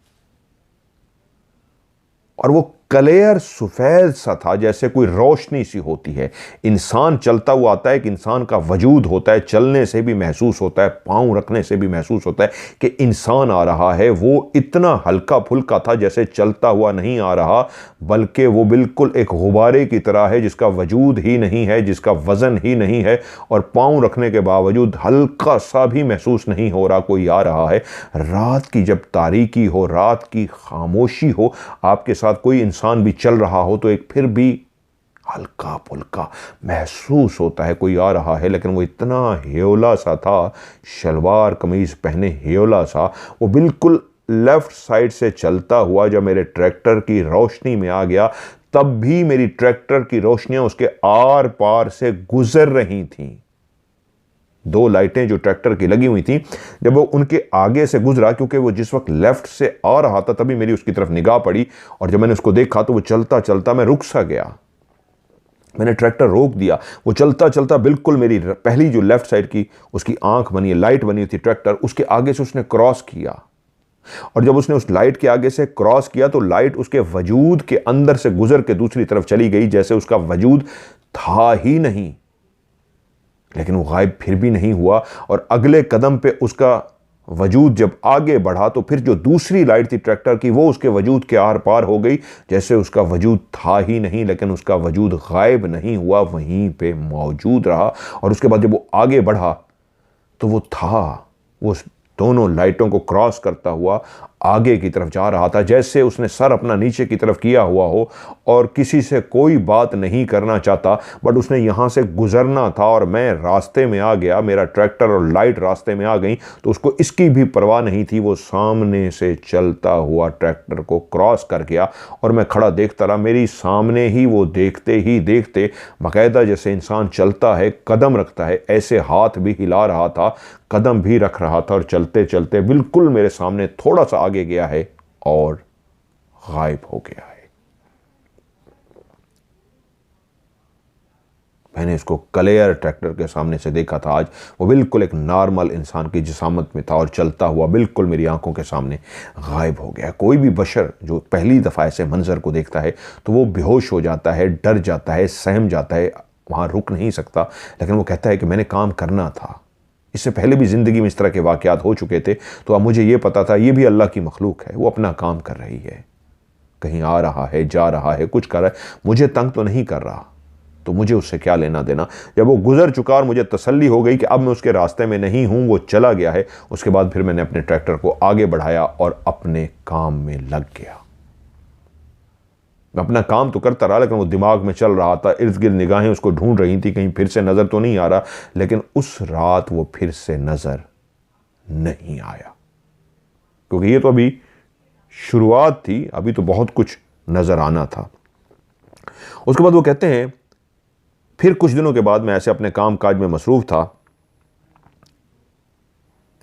और वो क्लियर सफेद सा था जैसे कोई रोशनी सी होती है। इंसान चलता हुआ आता है कि इंसान का वजूद होता है, चलने से भी महसूस होता है, पांव रखने से भी महसूस होता है कि इंसान आ रहा है। वो इतना हल्का फुल्का था जैसे चलता हुआ नहीं आ रहा बल्कि वो बिल्कुल एक गुब्बारे की तरह है जिसका वजूद ही नहीं है, जिसका वजन ही नहीं है और पांव रखने के बावजूद हल्का सा भी महसूस नहीं हो रहा कोई आ रहा है। रात की जब तारीकी हो, रात की खामोशी हो, आपके साथ कोई इंसान भी चल रहा हो तो एक फिर भी हल्का फुल्का महसूस होता है कोई आ रहा है। लेकिन वो इतना हेयोला सा था, शलवार कमीज पहने हेयोला सा, वो बिल्कुल लेफ्ट साइड से चलता हुआ जब मेरे ट्रैक्टर की रोशनी में आ गया तब भी मेरी ट्रैक्टर की रोशनियां उसके आर पार से गुजर रही थीं। 2 लाइटें जो ट्रैक्टर की लगी हुई थी जब वो उनके आगे से गुजरा, क्योंकि वो जिस वक्त लेफ्ट से आ रहा था तभी मेरी उसकी तरफ निगाह पड़ी और जब मैंने उसको देखा तो वो चलता चलता मैं रुक सा गया। मैंने ट्रैक्टर रोक दिया। वो चलता चलता बिल्कुल मेरी पहली जो लेफ्ट साइड की उसकी आंख बनी है, लाइट बनी थी ट्रैक्टर, उसके आगे से उसने क्रॉस किया और जब उसने उस लाइट के आगे से क्रॉस किया तो लाइट उसके वजूद के अंदर से गुजर के दूसरी तरफ चली गई जैसे उसका वजूद था ही नहीं। लेकिन वो गायब फिर भी नहीं हुआ और अगले कदम पे उसका वजूद जब आगे बढ़ा तो फिर जो दूसरी लाइट थी ट्रैक्टर की वो उसके वजूद के आर पार हो गई जैसे उसका वजूद था ही नहीं। लेकिन उसका वजूद गायब नहीं हुआ, वहीं पे मौजूद रहा। और उसके बाद जब वो आगे बढ़ा तो वो था, वो दोनों लाइटों को क्रॉस करता हुआ आगे की तरफ जा रहा था, जैसे उसने सर अपना नीचे की तरफ किया हुआ हो और किसी से कोई बात नहीं करना चाहता, बट उसने यहाँ से गुजरना था और मैं रास्ते में आ गया, मेरा ट्रैक्टर और लाइट रास्ते में आ गई, तो उसको इसकी भी परवाह नहीं थी। वो सामने से चलता हुआ ट्रैक्टर को क्रॉस कर गया और मैं खड़ा देखता रहा। मेरी सामने ही वो देखते ही देखते बाकायदा जैसे इंसान चलता है, कदम रखता है, ऐसे हाथ भी हिला रहा था, कदम भी रख रहा था और चलते चलते बिल्कुल मेरे सामने थोड़ा सा आगे गया है और गायब हो गया है। मैंने इसको क्लियर ट्रैक्टर के सामने से देखा था। आज वो बिल्कुल एक नॉर्मल इंसान की जिसामत में था और चलता हुआ बिल्कुल मेरी आंखों के सामने गायब हो गया। कोई भी बशर जो पहली दफ़ा ऐसे मंजर को देखता है तो वो बेहोश हो जाता है, डर जाता है, सहम जाता है, वहाँ रुक नहीं सकता। लेकिन वो कहता है कि मैंने काम करना था। इससे पहले भी ज़िंदगी में इस तरह के वाक़यात हो चुके थे, तो अब मुझे ये पता था ये भी अल्लाह की मखलूक है, वो अपना काम कर रही है, कहीं आ रहा है, जा रहा है, कुछ कर रहा है, मुझे तंग तो नहीं कर रहा, तो मुझे उससे क्या लेना देना। जब वो गुजर चुका और मुझे तसल्ली हो गई कि अब मैं उसके रास्ते में नहीं हूँ, वो चला गया है, उसके बाद फिर मैंने अपने ट्रैक्टर को आगे बढ़ाया और अपने काम में लग गया। मैं अपना काम तो करता रहा, लेकिन वो दिमाग में चल रहा था, इर्द गिर्द निगाहें उसको ढूंढ रही थी, कहीं फिर से नज़र तो नहीं आ रहा। लेकिन उस रात वो फिर से नज़र नहीं आया, क्योंकि ये तो अभी शुरुआत थी, अभी तो बहुत कुछ नज़र आना था। उसके बाद वो कहते हैं फिर कुछ दिनों के बाद मैं ऐसे अपने काम काज में मसरूफ़ था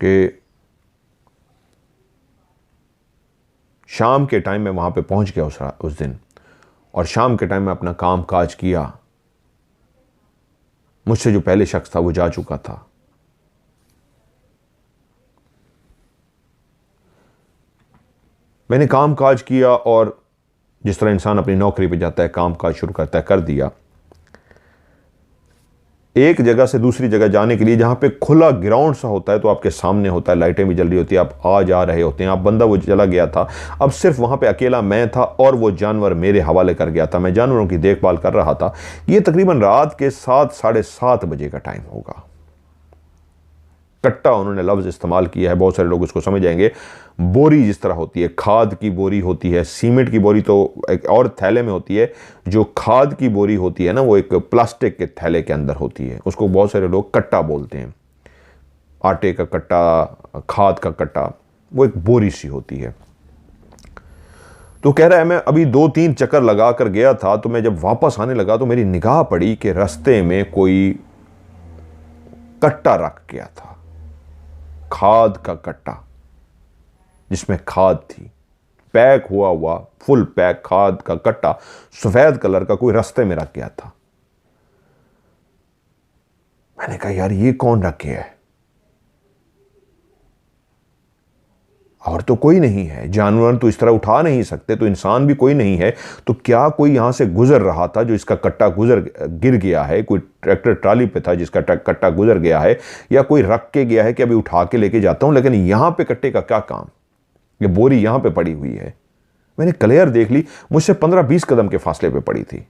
कि शाम के टाइम में वहाँ पे पहुँच गया उस दिन, और शाम के टाइम में अपना काम काज किया। मुझसे जो पहले शख्स था वो जा चुका था। मैंने काम काज किया और जिस तरह इंसान अपनी नौकरी पे जाता है, काम काज शुरू करता है, कर दिया। एक जगह से दूसरी जगह जाने के लिए जहाँ पे खुला ग्राउंड सा होता है, तो आपके सामने होता है, लाइटें भी जल रही होती है, आप आ जा रहे होते हैं। आप बंदा वो चला गया था, अब सिर्फ वहाँ पे अकेला मैं था और वो जानवर मेरे हवाले कर गया था। मैं जानवरों की देखभाल कर रहा था। ये तकरीबन रात के 7 साढ़े 7 बजे का टाइम होगा। कट्टा उन्होंने लफ्ज़ इस्तेमाल किया है, बहुत सारे लोग इसको समझ जाएंगे। बोरी जिस तरह होती है, खाद की बोरी होती है, सीमेंट की बोरी तो एक और थैले में होती है, जो खाद की बोरी होती है ना, वो एक प्लास्टिक के थैले के अंदर होती है, उसको बहुत सारे लोग कट्टा बोलते हैं। आटे का कट्टा, खाद का कट्टा, वो एक बोरी सी होती है। तो कह रहा है मैं अभी 2-3 चक्कर लगा कर गया था, तो मैं जब वापस आने लगा तो मेरी निगाह पड़ी कि रास्ते में कोई कट्टा रख गया था, खाद का कट्टा जिसमें खाद थी, पैक हुआ हुआ फुल पैक खाद का कट्टा सफेद कलर का कोई रास्ते में रख गया था। मैंने कहा यार ये कौन रख गया है, और तो कोई नहीं है, जानवर तो इस तरह उठा नहीं सकते, तो इंसान भी कोई नहीं है, तो क्या कोई यहां से गुजर रहा था जो इसका कट्टा गिर गया है, कोई ट्रैक्टर ट्राली पे था जिसका कट्टा गुजर गया है, या कोई रख के गया है कि अभी उठा के लेके जाता हूं। लेकिन यहां पे कट्टे का क्या काम, ये बोरी यहां पे पड़ी हुई है। मैंने क्लियर देख ली, मुझसे 15-20 कदम के फासले पे पड़ी थी।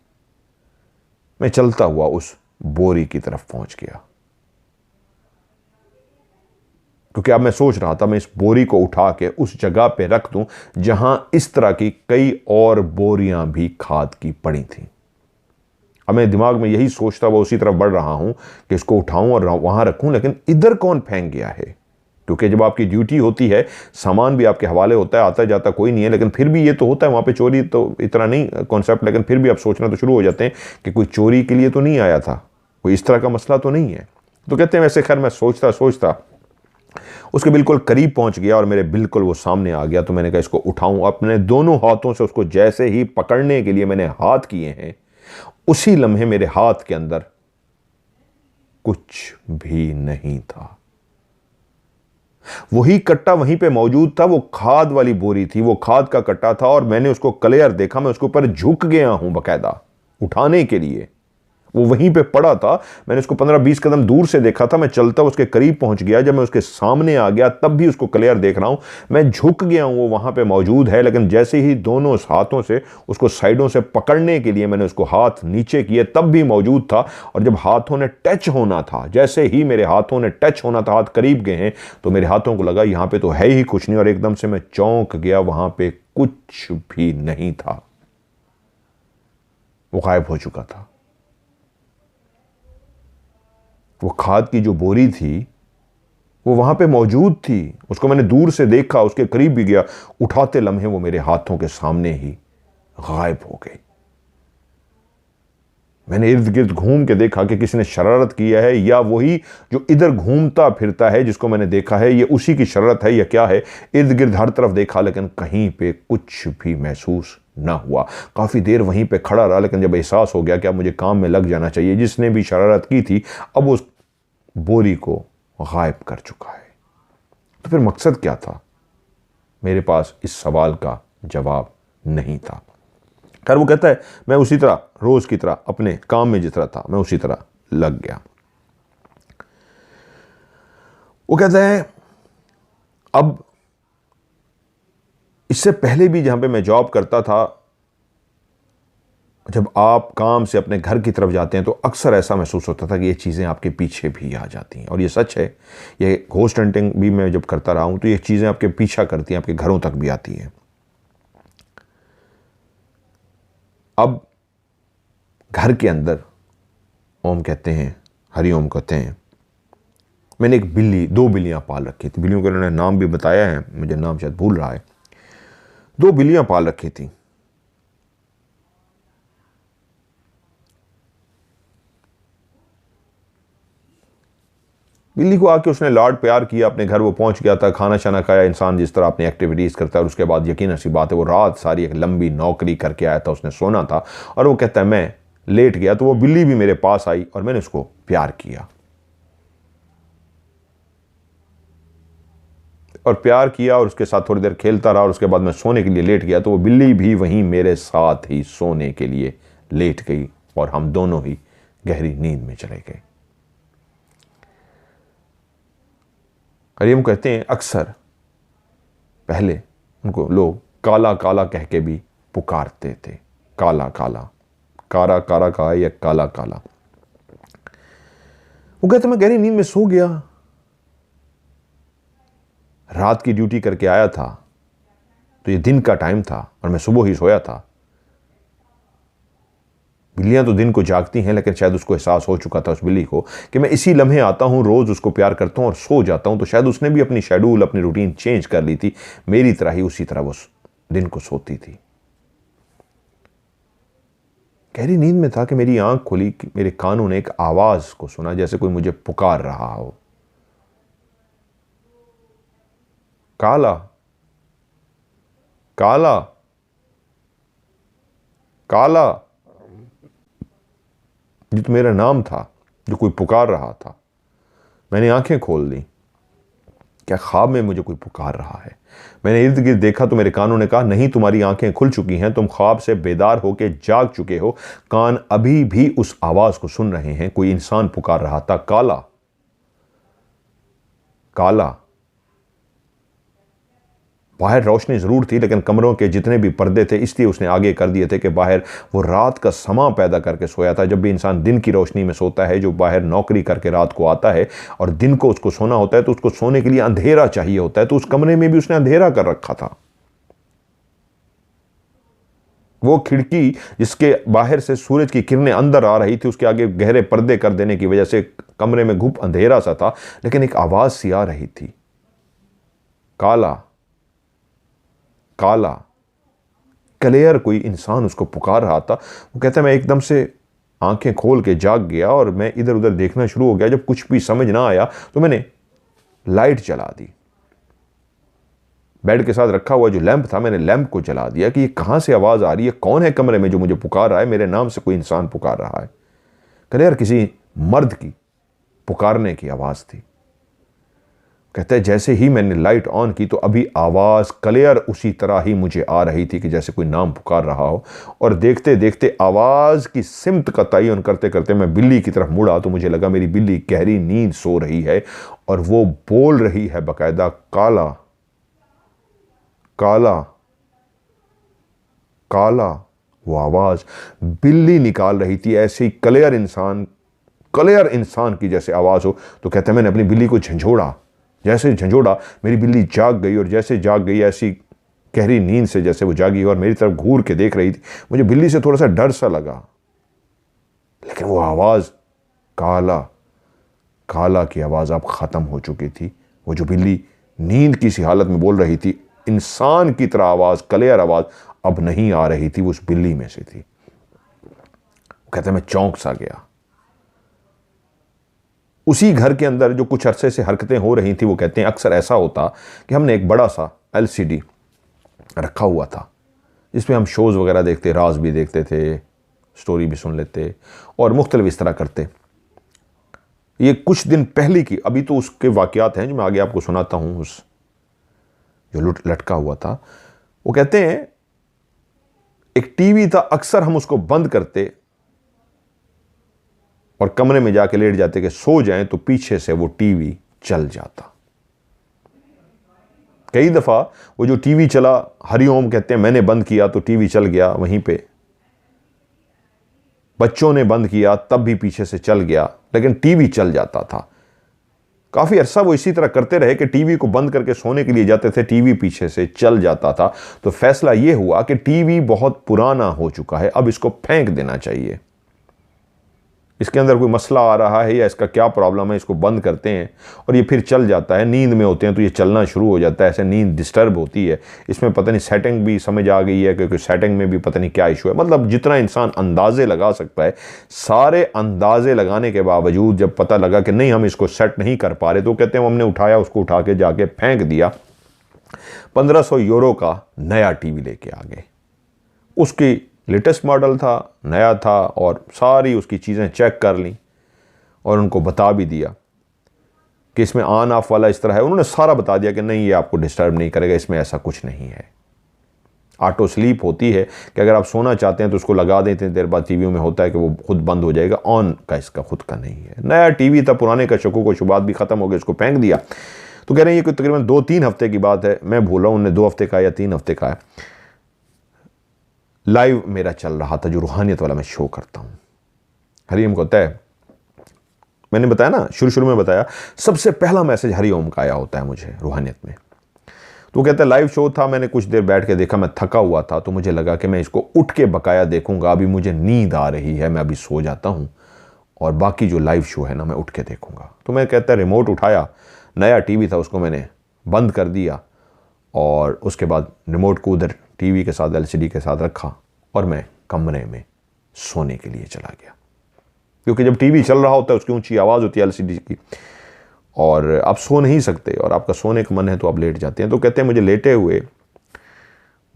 मैं चलता हुआ उस बोरी की तरफ पहुंच गया, क्योंकि अब मैं सोच रहा था मैं इस बोरी को उठा के उस जगह पे रख दूं जहां इस तरह की कई और बोरियां भी खाद की पड़ी थी। अब मैं दिमाग में यही सोचता हुआ उसी तरफ बढ़ रहा हूं कि इसको उठाऊं और वहां रखूं, लेकिन इधर कौन फेंक गया है, क्योंकि जब आपकी ड्यूटी होती है, सामान भी आपके हवाले होता है, आता जाता कोई नहीं है, लेकिन फिर भी ये तो होता है वहाँ पे चोरी तो इतना नहीं कॉन्सेप्ट, लेकिन फिर भी आप सोचना तो शुरू हो जाते हैं कि कोई चोरी के लिए तो नहीं आया था, कोई इस तरह का मसला तो नहीं है। तो कहते हैं वैसे खैर मैं सोचता उसके बिल्कुल करीब पहुंच गया और मेरे बिल्कुल वो सामने आ गया। तो मैंने कहा इसको उठाऊं, अपने दोनों हाथों से उसको जैसे ही पकड़ने के लिए मैंने हाथ किए हैं, उसी लम्हे मेरे हाथ के अंदर कुछ भी नहीं था। वही कट्टा वहीं पे मौजूद था, वो खाद वाली बोरी थी, वो खाद का कट्टा था, और मैंने उसको क्लियर देखा। मैं उसके ऊपर झुक गया हूं बाकायदा उठाने के लिए, वो वहीं पे पड़ा था। मैंने उसको 15-20 कदम दूर से देखा था। मैं चलता उसके करीब पहुंच गया, जब मैं उसके सामने आ गया तब भी उसको क्लियर देख रहा हूं। मैं झुक गया हूं, वो वहां पे मौजूद है, लेकिन जैसे ही दोनों हाथों से उसको साइडों से पकड़ने के लिए मैंने उसको हाथ नीचे किए तब भी मौजूद था। और जब हाथों ने टच होना था, जैसे ही मेरे हाथों ने टच होना था, हाथ करीब गए हैं, तो मेरे हाथों को लगा यहां पे तो है ही कुछ नहीं, और एकदम से मैं चौंक गया। वहां पे कुछ भी नहीं था, वो गायब हो चुका था। वो खाद की जो बोरी थी वो वहां पे मौजूद थी। उसको मैंने दूर से देखा, उसके करीब भी गया, उठाते लम्हे वो मेरे हाथों के सामने ही गायब हो गई। मैंने इर्द गिर्द घूम के देखा कि किसी ने शरारत किया है, या वही जो इधर घूमता फिरता है जिसको मैंने देखा है, ये उसी की शरारत है या क्या है। इर्द गिर्द हर तरफ देखा, लेकिन कहीं पे कुछ भी महसूस ना हुआ। काफी देर वहीं पे खड़ा रहा, लेकिन जब एहसास हो गया कि अब मुझे काम में लग जाना चाहिए, जिसने भी शरारत की थी अब उस बोरी को गायब कर चुका है। तो फिर मकसद क्या था? मेरे पास इस सवाल का जवाब नहीं था। खैर, वो कहता है मैं उसी तरह रोज की तरह अपने काम में जिस तरह था मैं उसी तरह लग गया। वो कहता है अब इससे पहले भी जहां पे मैं जॉब करता था, जब आप काम से अपने घर की तरफ जाते हैं तो अक्सर ऐसा महसूस होता था कि ये चीज़ें आपके पीछे भी आ जाती हैं। और ये सच है, ये घोस्ट हंटिंग भी मैं जब करता रहा हूं तो ये चीज़ें आपके पीछा करती हैं, आपके घरों तक भी आती हैं। अब घर के अंदर ओम कहते हैं, हरिओम कहते हैं, मैंने एक बिल्ली, 2 बिल्लियां पाल रखी थी। बिल्लियों का उन्होंने नाम भी बताया है, मुझे नाम शायद भूल रहा है। 2 बिल्लियां पाल रखी थी। बिल्ली को आके उसने लाड प्यार किया, अपने घर वो पहुंच गया था, खाना शाना खाया, इंसान जिस तरह अपनी एक्टिविटीज़ करता है। और उसके बाद यकीन सी बात है, वो रात सारी एक लंबी नौकरी करके आया था, उसने सोना था। और वो कहता है मैं लेट गया तो वो बिल्ली भी मेरे पास आई और मैंने उसको प्यार किया। और प्यार किया और उसके साथ थोड़ी देर खेलता रहा, और उसके बाद मैं सोने के लिए लेट गया तो वो बिल्ली भी वहीं मेरे साथ ही सोने के लिए लेट गई, और हम दोनों ही गहरी नींद में चले गए। हरिओम कहते हैं अक्सर पहले उनको लोग काला काला कह के भी पुकारते थे। काला काला, कारा कारा कहा या काला काला। वो कहते मैं गहरी नींद में सो गया, रात की ड्यूटी करके आया था तो ये दिन का टाइम था और मैं सुबह ही सोया था। बिल्लियां तो दिन को जागती हैं, लेकिन शायद उसको एहसास हो चुका था उस बिल्ली को कि मैं इसी लम्हे आता हूं, रोज उसको प्यार करता हूं और सो जाता हूं। तो शायद उसने भी अपनी शेड्यूल, अपनी रूटीन चेंज कर ली थी, मेरी तरह ही उसी तरह वो दिन को सोती थी। गहरी नींद में था कि मेरी आंख खुली, कि मेरे कानों ने एक आवाज को सुना, जैसे कोई मुझे पुकार रहा हो। काला काला काला, ये तो मेरा नाम था, जो कोई पुकार रहा था। मैंने आंखें खोल ली, क्या ख्वाब में मुझे कोई पुकार रहा है? मैंने इर्द गिर्द देखा तो मेरे कानों ने कहा नहीं, तुम्हारी आंखें खुल चुकी हैं, तुम ख्वाब से बेदार होकर जाग चुके हो। कान अभी भी उस आवाज को सुन रहे हैं, कोई इंसान पुकार रहा था, काला काला। बाहर रोशनी जरूर थी, लेकिन कमरों के जितने भी पर्दे थे इसलिए उसने आगे कर दिए थे कि बाहर वो रात का समा पैदा करके सोया था। जब भी इंसान दिन की रोशनी में सोता है, जो बाहर नौकरी करके रात को आता है और दिन को उसको सोना होता है, तो उसको सोने के लिए अंधेरा चाहिए होता है। तो उस कमरे में भी उसने अंधेरा कर रखा था। वो खिड़की जिसके बाहर से सूरज की किरणें अंदर आ रही थी, उसके आगे गहरे पर्दे कर देने की वजह से कमरे में घुप अंधेरा सा था, लेकिन एक आवाज सी आ रही थी, काला काला। क्लियर कोई इंसान उसको पुकार रहा था। वो कहता है मैं एकदम से आंखें खोल के जाग गया और मैं इधर उधर देखना शुरू हो गया। जब कुछ भी समझ ना आया तो मैंने लाइट जला दी। बेड के साथ रखा हुआ जो लैंप था, मैंने लैंप को जला दिया कि ये कहां से आवाज आ रही है, कौन है कमरे में जो मुझे पुकार रहा है, मेरे नाम से कोई इंसान पुकार रहा है। क्लियर किसी मर्द की पुकारने की आवाज थी। कहते हैं जैसे ही मैंने लाइट ऑन की तो अभी आवाज़ क्लियर उसी तरह ही मुझे आ रही थी कि जैसे कोई नाम पुकार रहा हो। और देखते देखते आवाज़ की सिमत का तयन करते करते मैं बिल्ली की तरफ मुड़ा तो मुझे लगा मेरी बिल्ली गहरी नींद सो रही है और वो बोल रही है बाकायदा, काला काला काला। वो आवाज़ बिल्ली निकाल रही थी, ऐसी क्लियर इंसान की जैसे आवाज़ हो। तो कहते हैं मैंने अपनी बिल्ली को झंझोड़ा, जैसे झंझोड़ा मेरी बिल्ली जाग गई और जैसे जाग गई ऐसी गहरी नींद से जैसे वो जागी और मेरी तरफ घूर के देख रही थी। मुझे बिल्ली से थोड़ा सा डर सा लगा, लेकिन वो आवाज़ काला काला की आवाज़ अब ख़त्म हो चुकी थी। वो जो बिल्ली नींद की सी हालत में बोल रही थी, इंसान की तरह आवाज़, क्लियर आवाज़ अब नहीं आ रही थी, वो उस बिल्ली में से थी। वो कहते मैं चौंक सा गया। उसी घर के अंदर जो कुछ अरसे से हरकतें हो रही थी, वो कहते हैं अक्सर ऐसा होता कि हमने एक बड़ा सा LCD रखा हुआ था जिसमें हम शोज़ वगैरह देखते, राज भी देखते थे, स्टोरी भी सुन लेते और मुख्तलिफ इस तरह करते। ये कुछ दिन पहले की, अभी तो उसके वाक़यात हैं जो मैं आगे आपको सुनाता हूँ। उस जो लटका हुआ था, वो कहते हैं एक टीवी था, अक्सर हम उसको बंद करते और कमरे में जाके लेट जाते कि सो जाएं तो पीछे से वो टीवी चल जाता। कई दफ़ा वो जो टीवी चला, हरिओम कहते हैं मैंने बंद किया तो टीवी चल गया वहीं पे, बच्चों ने बंद किया तब भी पीछे से चल गया, लेकिन टीवी चल जाता था। काफ़ी अरसा वो इसी तरह करते रहे कि टीवी को बंद करके सोने के लिए जाते थे, टीवी पीछे से चल जाता था। तो फैसला ये हुआ कि टीवी बहुत पुराना हो चुका है, अब इसको फेंक देना चाहिए। इसके अंदर कोई मसला आ रहा है या इसका क्या प्रॉब्लम है, इसको बंद करते हैं और ये फिर चल जाता है। नींद में होते हैं तो ये चलना शुरू हो जाता है, ऐसे नींद डिस्टर्ब होती है। इसमें पता नहीं सेटिंग भी समझ आ गई है, क्योंकि सेटिंग में भी पता नहीं क्या इशू है। मतलब जितना इंसान अंदाजे लगा सकता है, सारे अंदाजे लगाने के बावजूद जब पता लगा कि नहीं हम इसको सेट नहीं कर पा रहे, तो कहते हैं हमने उठाया, उसको उठा के जाके फेंक दिया। 1500 यूरो का नया टीवी लेके आ गए। उसकी लेटेस्ट मॉडल था, नया था और सारी उसकी चीज़ें चेक कर ली और उनको बता भी दिया कि इसमें ऑन ऑफ वाला इस तरह है। उन्होंने सारा बता दिया कि नहीं ये आपको डिस्टर्ब नहीं करेगा, इसमें ऐसा कुछ नहीं है। ऑटो स्लीप होती है कि अगर आप सोना चाहते हैं तो उसको लगा दें, इतनी देर बाद टीवी में होता है कि वो खुद बंद हो जाएगा। ऑन का इसका खुद का नहीं है। नया टीवी था, पुराने का शकों को शुबात भी ख़त्म हो गए, इसको फेंक दिया। तो कह रहे हैं ये कोई तकरीबन 2-3 हफ्ते की बात है, मैं भूल रहा हूँ, उन्होंने 2 हफ्ते का या 3 हफ्ते का है। लाइव मेरा चल रहा था जो रूहानियत वाला मैं शो करता हूँ। हरिओम को होता है, मैंने बताया ना शुरू में बताया, सबसे पहला मैसेज हरिओम का आया होता है मुझे रूहानियत में। तो कहता है लाइव शो था, मैंने कुछ देर बैठ के देखा, मैं थका हुआ था तो मुझे लगा कि मैं इसको उठ के बकाया देखूंगा। अभी मुझे नींद आ रही है, मैं अभी सो जाता हूँ और बाकी जो लाइव शो है ना मैं उठ के देखूंगा। तो मैं कहता है रिमोट उठाया, नया टीवी था, उसको मैंने बंद कर दिया और उसके बाद रिमोट को उधर टीवी के साथ LCD के साथ रखा और मैं कमरे में सोने के लिए चला गया। क्योंकि जब टीवी चल रहा होता है उसकी ऊंची आवाज़ होती है LCD की और आप सो नहीं सकते और आपका सोने का मन है तो आप लेट जाते हैं। तो कहते हैं मुझे लेटे हुए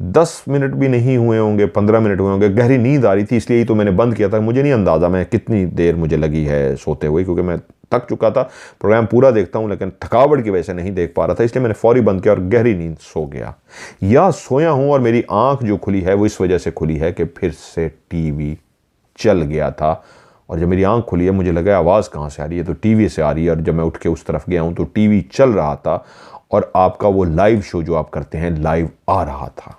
10 मिनट भी नहीं हुए होंगे, 15 मिनट हुए होंगे, गहरी नींद आ रही थी, इसलिए ही तो मैंने बंद किया था। मुझे नहीं अंदाज़ा मैं कितनी देर मुझे लगी है सोते हुए, क्योंकि मैं थक चुका था। प्रोग्राम पूरा देखता हूँ लेकिन थकावट की वजह से नहीं देख पा रहा था, इसलिए मैंने फौरी बंद किया और गहरी नींद सो गया। या सोया हूँ और मेरी आंख जो खुली है वो इस वजह से खुली है कि फिर से टीवी चल गया था और जब मेरी आंख खुली है मुझे लगा आवाज़ कहाँ से आ रही है, तो टीवी से आ रही है। और जब मैं उठ के उस तरफ गया हूँ तो टीवी चल रहा था और आपका वो लाइव शो जो आप करते हैं लाइव आ रहा था।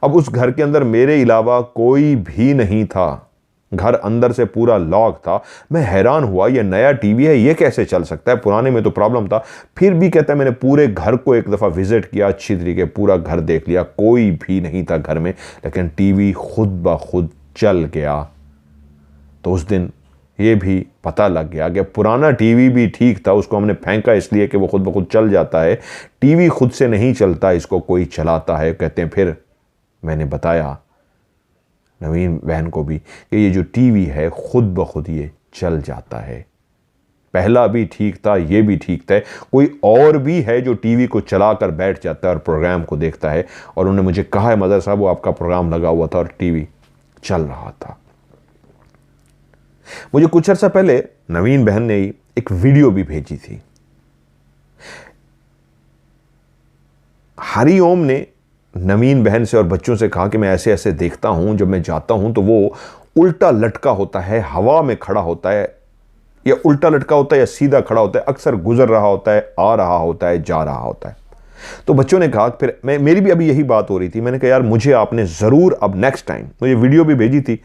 अब उस घर के अंदर मेरे अलावा कोई भी नहीं था, घर अंदर से पूरा लॉक था। मैं हैरान हुआ, ये नया टीवी है, ये कैसे चल सकता है, पुराने में तो प्रॉब्लम था। फिर भी कहता है मैंने पूरे घर को एक दफ़ा विजिट किया, अच्छी तरीके पूरा घर देख लिया, कोई भी नहीं था घर में, लेकिन टीवी खुद ब खुद चल गया। तो उस दिन ये भी पता लग गया कि पुराना टीवी भी ठीक था, उसको हमने फेंका इसलिए कि वो खुद ब खुद चल जाता है। टीवी खुद से नहीं चलता, इसको कोई चलाता है। कहते हैं फिर मैंने बताया नवीन बहन को भी कि ये जो टीवी है खुद ब खुद ये चल जाता है। पहला भी ठीक था, ये भी ठीक था। कोई और भी है जो टीवी को चला कर बैठ जाता है और प्रोग्राम को देखता है। और उन्होंने मुझे कहा है मदर साहब वो आपका प्रोग्राम लगा हुआ था और टीवी चल रहा था। मुझे कुछ अर्सा पहले नवीन बहन ने एक वीडियो भी भेजी थी। हरिओम ने नवीन बहन से और बच्चों से कहा कि मैं ऐसे ऐसे देखता हूं, जब मैं जाता हूं तो वो उल्टा लटका होता है, हवा में खड़ा होता है, या उल्टा लटका होता है या सीधा खड़ा होता है, अक्सर गुजर रहा होता है, आ रहा होता है, जा रहा होता है। तो बच्चों ने कहा, फिर मेरी भी अभी यही बात हो रही थी, मैंने कहा यार मुझे आपने ज़रूर अब नेक्स्ट टाइम, मुझे वीडियो भी भेजी थी,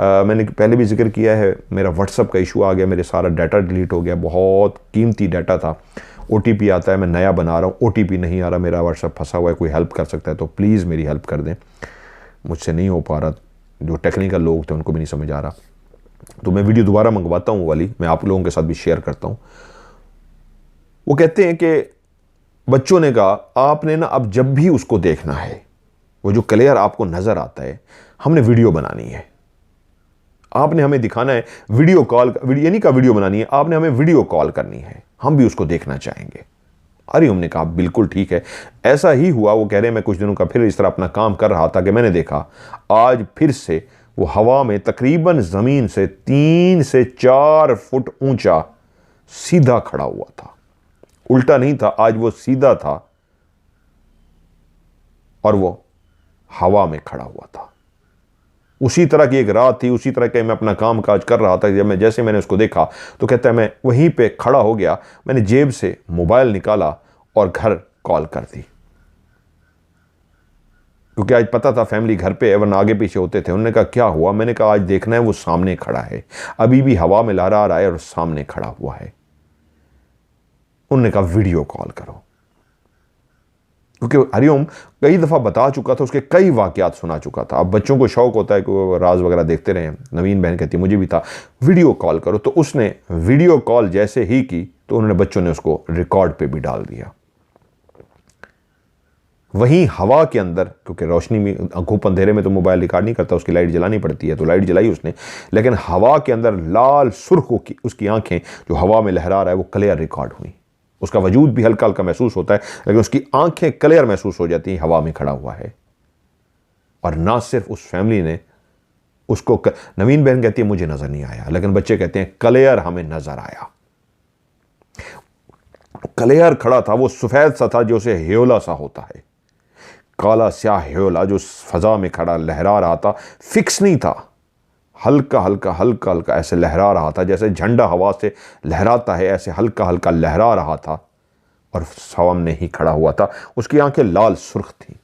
मैंने पहले भी जिक्र किया है, मेरा व्हाट्सअप का इशू आ गया, मेरे सारा डाटा डिलीट हो गया, बहुत कीमती डाटा था। OTP आता है, मैं नया बना रहा हूँ, OTP नहीं आ रहा, मेरा व्हाट्सअप फंसा हुआ है, कोई हेल्प कर सकता है तो प्लीज़ मेरी हेल्प कर दें, मुझसे नहीं हो पा रहा, जो टेक्निकल लोग थे उनको भी नहीं समझ आ रहा। तो मैं वीडियो दोबारा मंगवाता हूँ वाली, मैं आप लोगों के साथ भी शेयर करता हूँ। वो कहते हैं कि बच्चों ने कहा आपने ना अब जब भी उसको देखना है, वो जो क्लियर आपको नज़र आता है, हमने वीडियो बनानी है, आपने हमें दिखाना है, वीडियो कॉल, यानी का वीडियो बनानी है, आपने हमें वीडियो कॉल करनी है, हम भी उसको देखना चाहेंगे। अरे हमने कहा बिल्कुल ठीक है। ऐसा ही हुआ, वो कह रहे हैं मैं कुछ दिनों का फिर इस तरह अपना काम कर रहा था कि मैंने देखा आज फिर से वो हवा में तकरीबन ज़मीन से 3 से 4 फुट ऊंचा सीधा खड़ा हुआ था, उल्टा नहीं था, आज वो सीधा था और वो हवा में खड़ा हुआ था। उसी तरह की एक रात थी, उसी तरह के मैं अपना काम काज कर रहा था, जब मैंने उसको देखा तो कहता है मैं वहीं पे खड़ा हो गया, मैंने जेब से मोबाइल निकाला और घर कॉल कर दी, क्योंकि आज पता था फैमिली घर पे है, वरना आगे पीछे होते थे। उन्होंने कहा क्या हुआ, मैंने कहा आज देखना है, वो सामने खड़ा है, अभी भी हवा में लहरा रहा है और सामने खड़ा हुआ है। उन्होंने कहा वीडियो कॉल करो, क्योंकि हरिओम कई दफ़ा बता चुका था, उसके कई वाक़यात सुना चुका था। अब बच्चों को शौक़ होता है कि वो राज वगैरह देखते रहें, नवीन बहन कहती मुझे भी था, वीडियो कॉल करो। तो उसने वीडियो कॉल जैसे ही की तो उन्होंने बच्चों ने उसको रिकॉर्ड पे भी डाल दिया। वहीं हवा के अंदर, क्योंकि रोशनी में धूप अंधेरे में तो मोबाइल रिकॉर्ड नहीं करता, उसकी लाइट जलानी पड़ती है, तो लाइट जलाई उसने, लेकिन हवा के अंदर लाल सुर्ख उसकी आंखें जो हवा में लहरा रहा है वो क्लियर रिकॉर्ड हुई। उसका वजूद भी हल्का हल्का महसूस होता है, लेकिन उसकी आंखें क्लियर महसूस हो जाती हैं, हवा में खड़ा हुआ है। और ना सिर्फ उस फैमिली ने उसको, नवीन बहन कहती है मुझे नजर नहीं आया, लेकिन बच्चे कहते हैं क्लियर हमें नजर आया। क्लियर खड़ा था, वो सफेद सा था, जो उसे ह्योला सा होता है, काला स्याह ह्योला जो फजा में खड़ा लहरा रहा था, फिक्स नहीं था, हल्का हल्का हल्का हल्का ऐसे लहरा रहा था, जैसे झंडा हवा से लहराता है, ऐसे हल्का हल्का लहरा रहा था और सामने ही खड़ा हुआ था। उसकी आंखें लाल सुर्ख थी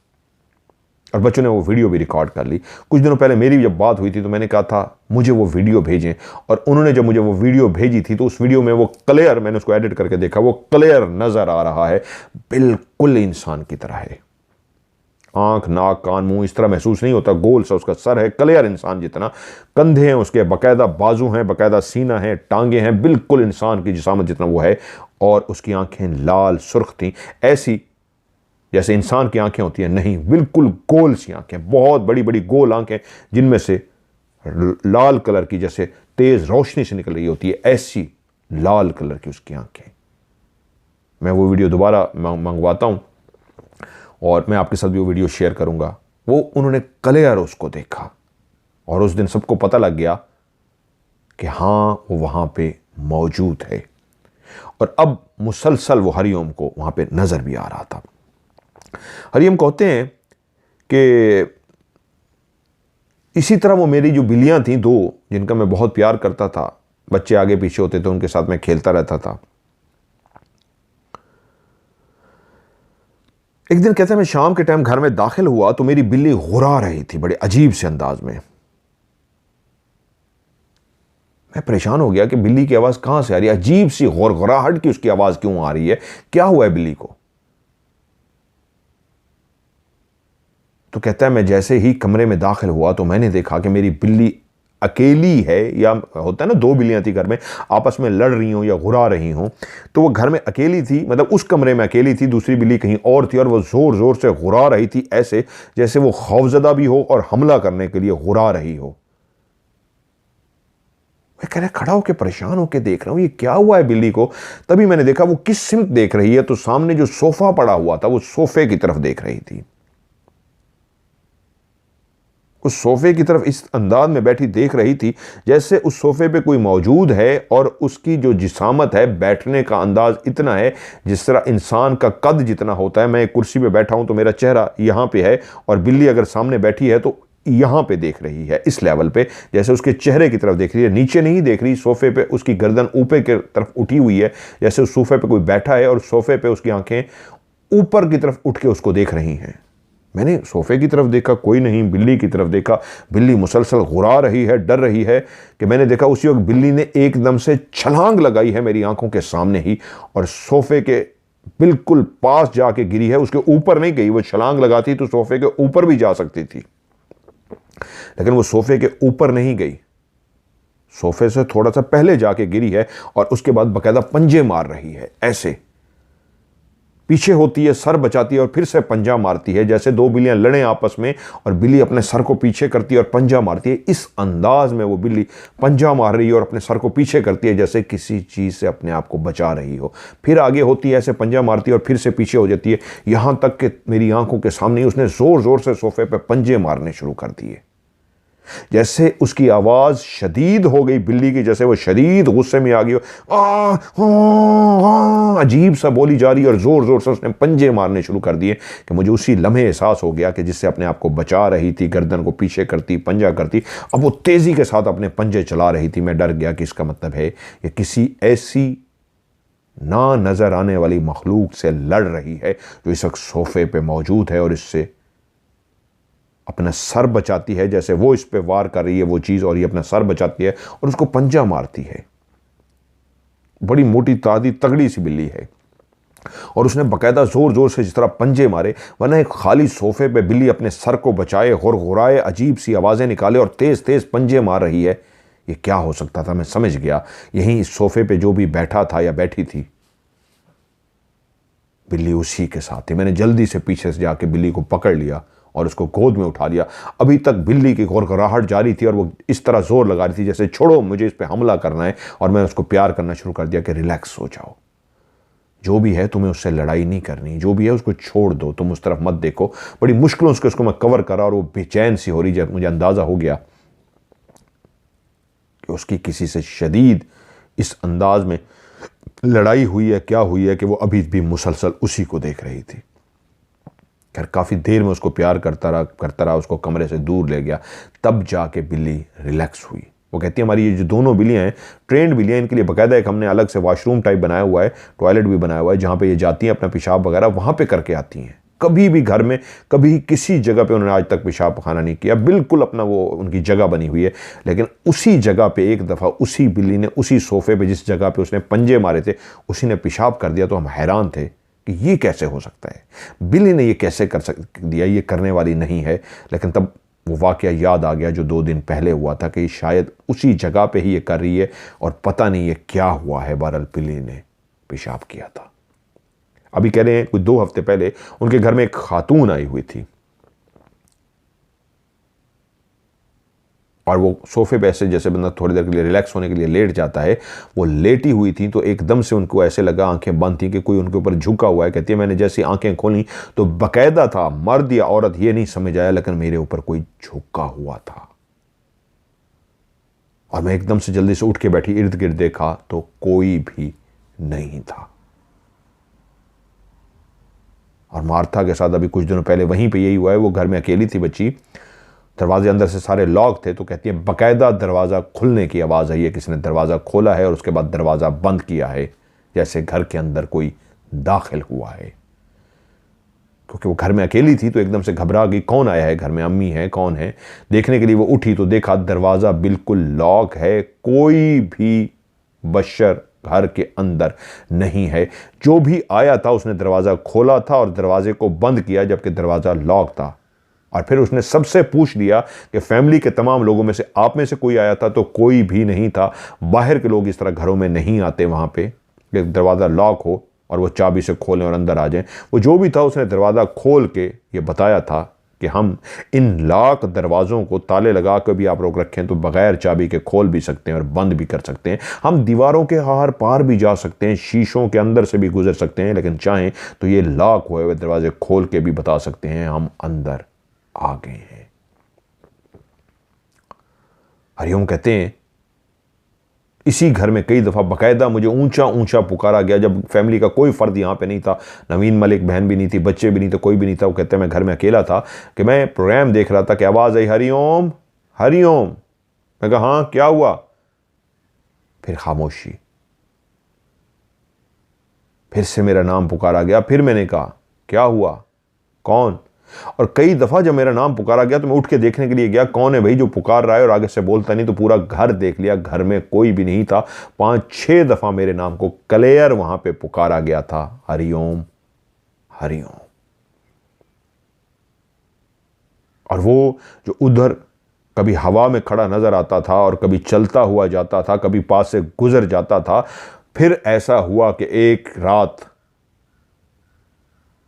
और बच्चों ने वो वीडियो भी रिकॉर्ड कर ली। कुछ दिनों पहले मेरी जब बात हुई थी तो मैंने कहा था मुझे वो वीडियो भेजें, और उन्होंने जब मुझे वो वीडियो भेजी थी तो उस वीडियो में वो क्लियर, मैंने उसको एडिट करके देखा, वो क्लियर नजर आ रहा है, बिल्कुल इंसान की तरह है, आंख नाक कान मुंह इस तरह महसूस नहीं होता, गोल सा उसका सर है, क्लियर इंसान जितना, कंधे हैं उसके, बाकायदा बाजू हैं, बाकायदा सीना है, टांगे हैं, बिल्कुल इंसान की जिसामत जितना वो है, और उसकी आंखें लाल सुर्ख थी, ऐसी जैसे इंसान की आंखें होती हैं, नहीं, बिल्कुल गोल सी आंखें, बहुत बड़ी बड़ी गोल आंखें, जिनमें से लाल कलर की जैसे तेज रोशनी से निकल रही होती है, ऐसी लाल कलर की उसकी आंखें। मैं वो वीडियो दोबारा मंगवाता हूं और मैं आपके साथ भी वो वीडियो शेयर करूंगा। वो उन्होंने क्लियर उसको देखा और उस दिन सबको पता लग गया कि हाँ वो वहां पे मौजूद है, और अब मुसलसल वो हरिओम को वहां पे नजर भी आ रहा था। हरिओम कहते हैं कि इसी तरह वो मेरी जो बिल्लियां थीं दो, जिनका मैं बहुत प्यार करता था, बच्चे आगे पीछे होते थे, उनके साथ मैं खेलता रहता था। एक दिन कहते हैं मैं शाम के टाइम घर में दाखिल हुआ तो मेरी बिल्ली घुरा रही थी बड़े अजीब से अंदाज में। मैं परेशान हो गया कि बिल्ली की आवाज कहां से आ रही है, अजीब सी गुरगुराहट की उसकी आवाज क्यों आ रही है, क्या हुआ है बिल्ली को। तो कहता है मैं जैसे ही कमरे में दाखिल हुआ तो मैंने देखा कि मेरी बिल्ली अकेली है, या होता है ना दो बिल्लियां थी घर में आपस में लड़ रही हों या घुरा रही हों, तो वो घर में अकेली थी, मतलब उस कमरे में अकेली थी, दूसरी बिल्ली कहीं और थी और वो जोर जोर से घुरा रही थी, ऐसे जैसे वो खौफजदा भी हो और हमला करने के लिए घुरा रही हो। मैं कह रहा खड़ा होकर परेशान होकर देख रहा हूं ये क्या हुआ है बिल्ली को। तभी मैंने देखा वो किस सिमत देख रही है, तो सामने जो सोफा पड़ा हुआ था वो सोफे की तरफ देख रही थी। उस सोफे की तरफ इस अंदाज में बैठी देख रही थी जैसे उस सोफे पे कोई मौजूद है और उसकी जो जिसामत है, बैठने का अंदाज इतना है जिस तरह इंसान का कद जितना होता है। मैं एक कुर्सी पे बैठा हूं तो मेरा चेहरा यहाँ पे है और बिल्ली अगर सामने बैठी है तो यहाँ पे देख रही है, इस लेवल पे, जैसे उसके चेहरे की तरफ देख रही है, नीचे नहीं देख रही। सोफे पे उसकी गर्दन ऊपर की तरफ उठी हुई है जैसे उस सोफे पे कोई बैठा है और सोफे पे उसकी आंखें ऊपर की तरफ उठ के उसको देख रही हैं। मैंने सोफे की तरफ देखा, कोई नहीं। बिल्ली की तरफ देखा, बिल्ली मुसलसल घुरा रही है, डर रही है कि मैंने देखा उसी वक्त बिल्ली ने एकदम से छलांग लगाई है मेरी आंखों के सामने ही और सोफे के बिल्कुल पास जाके गिरी है। उसके ऊपर नहीं गई, वो छलांग लगाती तो सोफे के ऊपर भी जा सकती थी, लेकिन वो सोफे के ऊपर नहीं गई, सोफे से थोड़ा सा पहले जाके गिरी है और उसके बाद बकायदा पंजे मार रही है। ऐसे पीछे होती है, सर बचाती है और फिर से पंजा मारती है, जैसे दो बिल्लियां लड़े आपस में और बिल्ली अपने सर को पीछे करती है और पंजा मारती है। इस अंदाज में वो बिल्ली पंजा मार रही है और अपने सर को पीछे करती है जैसे किसी चीज़ से अपने आप को बचा रही हो। फिर आगे होती है, ऐसे पंजा मारती है और फिर से पीछे हो जाती है, यहां तक कि मेरी आंखों के सामने उसने जोर जोर से सोफे पे पंजे मारने शुरू कर दिए। जैसे उसकी आवाज शदीद हो गई बिल्ली की, जैसे वो शदीद गुस्से में आ गई हो, अजीब सा बोली जा रही और जोर जोर से उसने पंजे मारने शुरू कर दिए कि मुझे उसी लम्हे एहसास हो गया कि जिससे अपने आप को बचा रही थी, गर्दन को पीछे करती, पंजा करती, अब वो तेजी के साथ अपने पंजे चला रही थी। मैं डर गया कि इसका मतलब है कि किसी ऐसी ना नजर आने वाली मखलूक से लड़ रही है जो इस वक्त सोफे पे मौजूद है और इससे अपना सर बचाती है, जैसे वो इस पे वार कर रही है वो चीज़ और ये अपना सर बचाती है और उसको पंजा मारती है। बड़ी मोटी तादी तगड़ी सी बिल्ली है और उसने बकायदा जोर जोर से जिस तरह पंजे मारे, वरना एक खाली सोफे पे बिल्ली अपने सर को बचाए, गुरगुराए, अजीब सी आवाज़ें निकाले और तेज़ तेज़ पंजे मार रही है। ये क्या हो सकता था? मैं समझ गया, यहीं इस सोफे पे जो भी बैठा था या बैठी थी बिल्ली उसी के साथ थी। मैंने जल्दी से पीछे से जाके बिल्ली को पकड़ लिया और उसको गोद में उठा लिया। अभी तक बिल्ली की गुरगुराहट जारी थी और वो इस तरह जोर लगा रही थी जैसे छोड़ो, मुझे इस पे हमला करना है। और मैं उसको प्यार करना शुरू कर दिया कि रिलैक्स हो जाओ, जो भी है तुम्हें उससे लड़ाई नहीं करनी, जो भी है उसको छोड़ दो, तुम उस तरफ मत देखो। बड़ी मुश्किलों से उसको मैं कवर करा और वो बेचैन सी हो रही, जब मुझे अंदाजा हो गया कि उसकी किसी से शदीद इस अंदाज में लड़ाई हुई है, क्या हुई है कि वो अभी भी मुसलसल उसी को देख रही थी। खैर काफ़ी देर में उसको प्यार करता रहा, उसको कमरे से दूर ले गया, तब जाके बिल्ली रिलैक्स हुई। वो कहती है हमारी ये जो दोनों बिल्लियाँ हैं ट्रेंड बिल्लियाँ, इनके लिए बाकायदा एक हमने अलग से वॉशरूम टाइप बनाया हुआ है, टॉयलेट भी बनाया हुआ है, जहाँ पे ये जाती हैं अपना पेशाब वगैरह वहाँ पे करके आती हैं। कभी भी घर में कभी किसी जगह पे उन्होंने आज तक पेशाब खाना नहीं किया, बिल्कुल अपना वो उनकी जगह बनी हुई है। लेकिन उसी जगह पे एक दफ़ा उसी बिल्ली ने उसी सोफे पे जिस जगह पे उसने पंजे मारे थे उसी ने पेशाब कर दिया। तो हम हैरान थे कि ये कैसे हो सकता है, बिल्ली ने ये कैसे कर दिया, ये करने वाली नहीं है। लेकिन तब वो वाक़या याद आ गया जो 2 दिन पहले हुआ था कि शायद उसी जगह पे ही ये कर रही है और पता नहीं ये क्या हुआ है। बहरहाल बिल्ली ने पेशाब किया था। अभी कह रहे हैं कुछ 2 हफ्ते पहले उनके घर में एक खातून आई हुई थी और वो सोफे पे ऐसे जैसे बंदा थोड़ी देर के लिए रिलैक्स होने के लिए लेट जाता है, वो लेटी हुई थी तो एकदम से उनको ऐसे लगा, आंखें बंद थी, कि कोई उनके ऊपर झुका हुआ है। कहती है मैंने जैसी आंखें खोली तो बकायदा था, मर्द या औरत ये नहीं समझ आया, लेकिन मेरे ऊपर कोई झुका हुआ था और मैं एकदम से जल्दी से उठ के बैठी, इर्द गिर्द देखा तो कोई भी नहीं था। और मार्था के साथ अभी कुछ दिनों पहले वहीं पे यही हुआ है। वो घर में अकेली थी बच्ची, दरवाजे अंदर से सारे लॉक थे, तो कहती है बकायदा दरवाज़ा खुलने की आवाज़ आई है, किसी ने दरवाज़ा खोला है और उसके बाद दरवाज़ा बंद किया है, जैसे घर के अंदर कोई दाखिल हुआ है। क्योंकि वो घर में अकेली थी तो एकदम से घबरा गई, कौन आया है घर में, अम्मी है, कौन है। देखने के लिए वो उठी तो देखा दरवाज़ा बिल्कुल लॉक है, कोई भी बशर घर के अंदर नहीं है। जो भी आया था उसने दरवाज़ा खोला था और दरवाजे को बंद किया जबकि दरवाज़ा लॉक था। और फिर उसने सबसे पूछ लिया कि फैमिली के तमाम लोगों में से आप में से कोई आया था, तो कोई भी नहीं था। बाहर के लोग इस तरह घरों में नहीं आते वहाँ पे कि दरवाज़ा लॉक हो और वो चाबी से खोलें और अंदर आ जाएं। वो जो भी था उसने दरवाज़ा खोल के ये बताया था कि हम इन लॉक दरवाज़ों को ताले लगा कर भी आप लोग रखें तो बग़ैर चाबी के खोल भी सकते हैं और बंद भी कर सकते हैं। हम दीवारों के आर पार भी जा सकते हैं, शीशों के अंदर से भी गुजर सकते हैं, लेकिन चाहें तो ये लॉक हुए हुए दरवाजे खोल के भी बता सकते हैं हम अंदर आ गए हैं। हरिओम कहते हैं इसी घर में कई दफ़ा बाकायदा मुझे ऊंचा ऊंचा पुकारा गया, जब फैमिली का कोई फ़र्द यहाँ पे नहीं था, नवीन मलिक बहन भी नहीं थी, बच्चे भी नहीं थे, कोई भी नहीं था। वो कहते हैं मैं घर में अकेला था कि मैं प्रोग्राम देख रहा था कि आवाज़ आई, हरिओम हरिओम। मैं कहा हाँ क्या हुआ? फिर खामोशी, फिर से मेरा नाम पुकारा गया। फिर मैंने कहा क्या हुआ, कौन? और कई दफ़ा जब मेरा नाम पुकारा गया तो मैं उठ के देखने के लिए गया कौन है भाई जो पुकार रहा है, और आगे से बोलता नहीं। तो पूरा घर देख लिया, घर में कोई भी नहीं था। 5-6 दफ़ा मेरे नाम को क्लियर वहां पे पुकारा गया था, हरिओम हरिओम। और वो जो उधर कभी हवा में खड़ा नजर आता था और कभी चलता हुआ जाता था, कभी पास से गुजर जाता था। फिर ऐसा हुआ कि एक रात,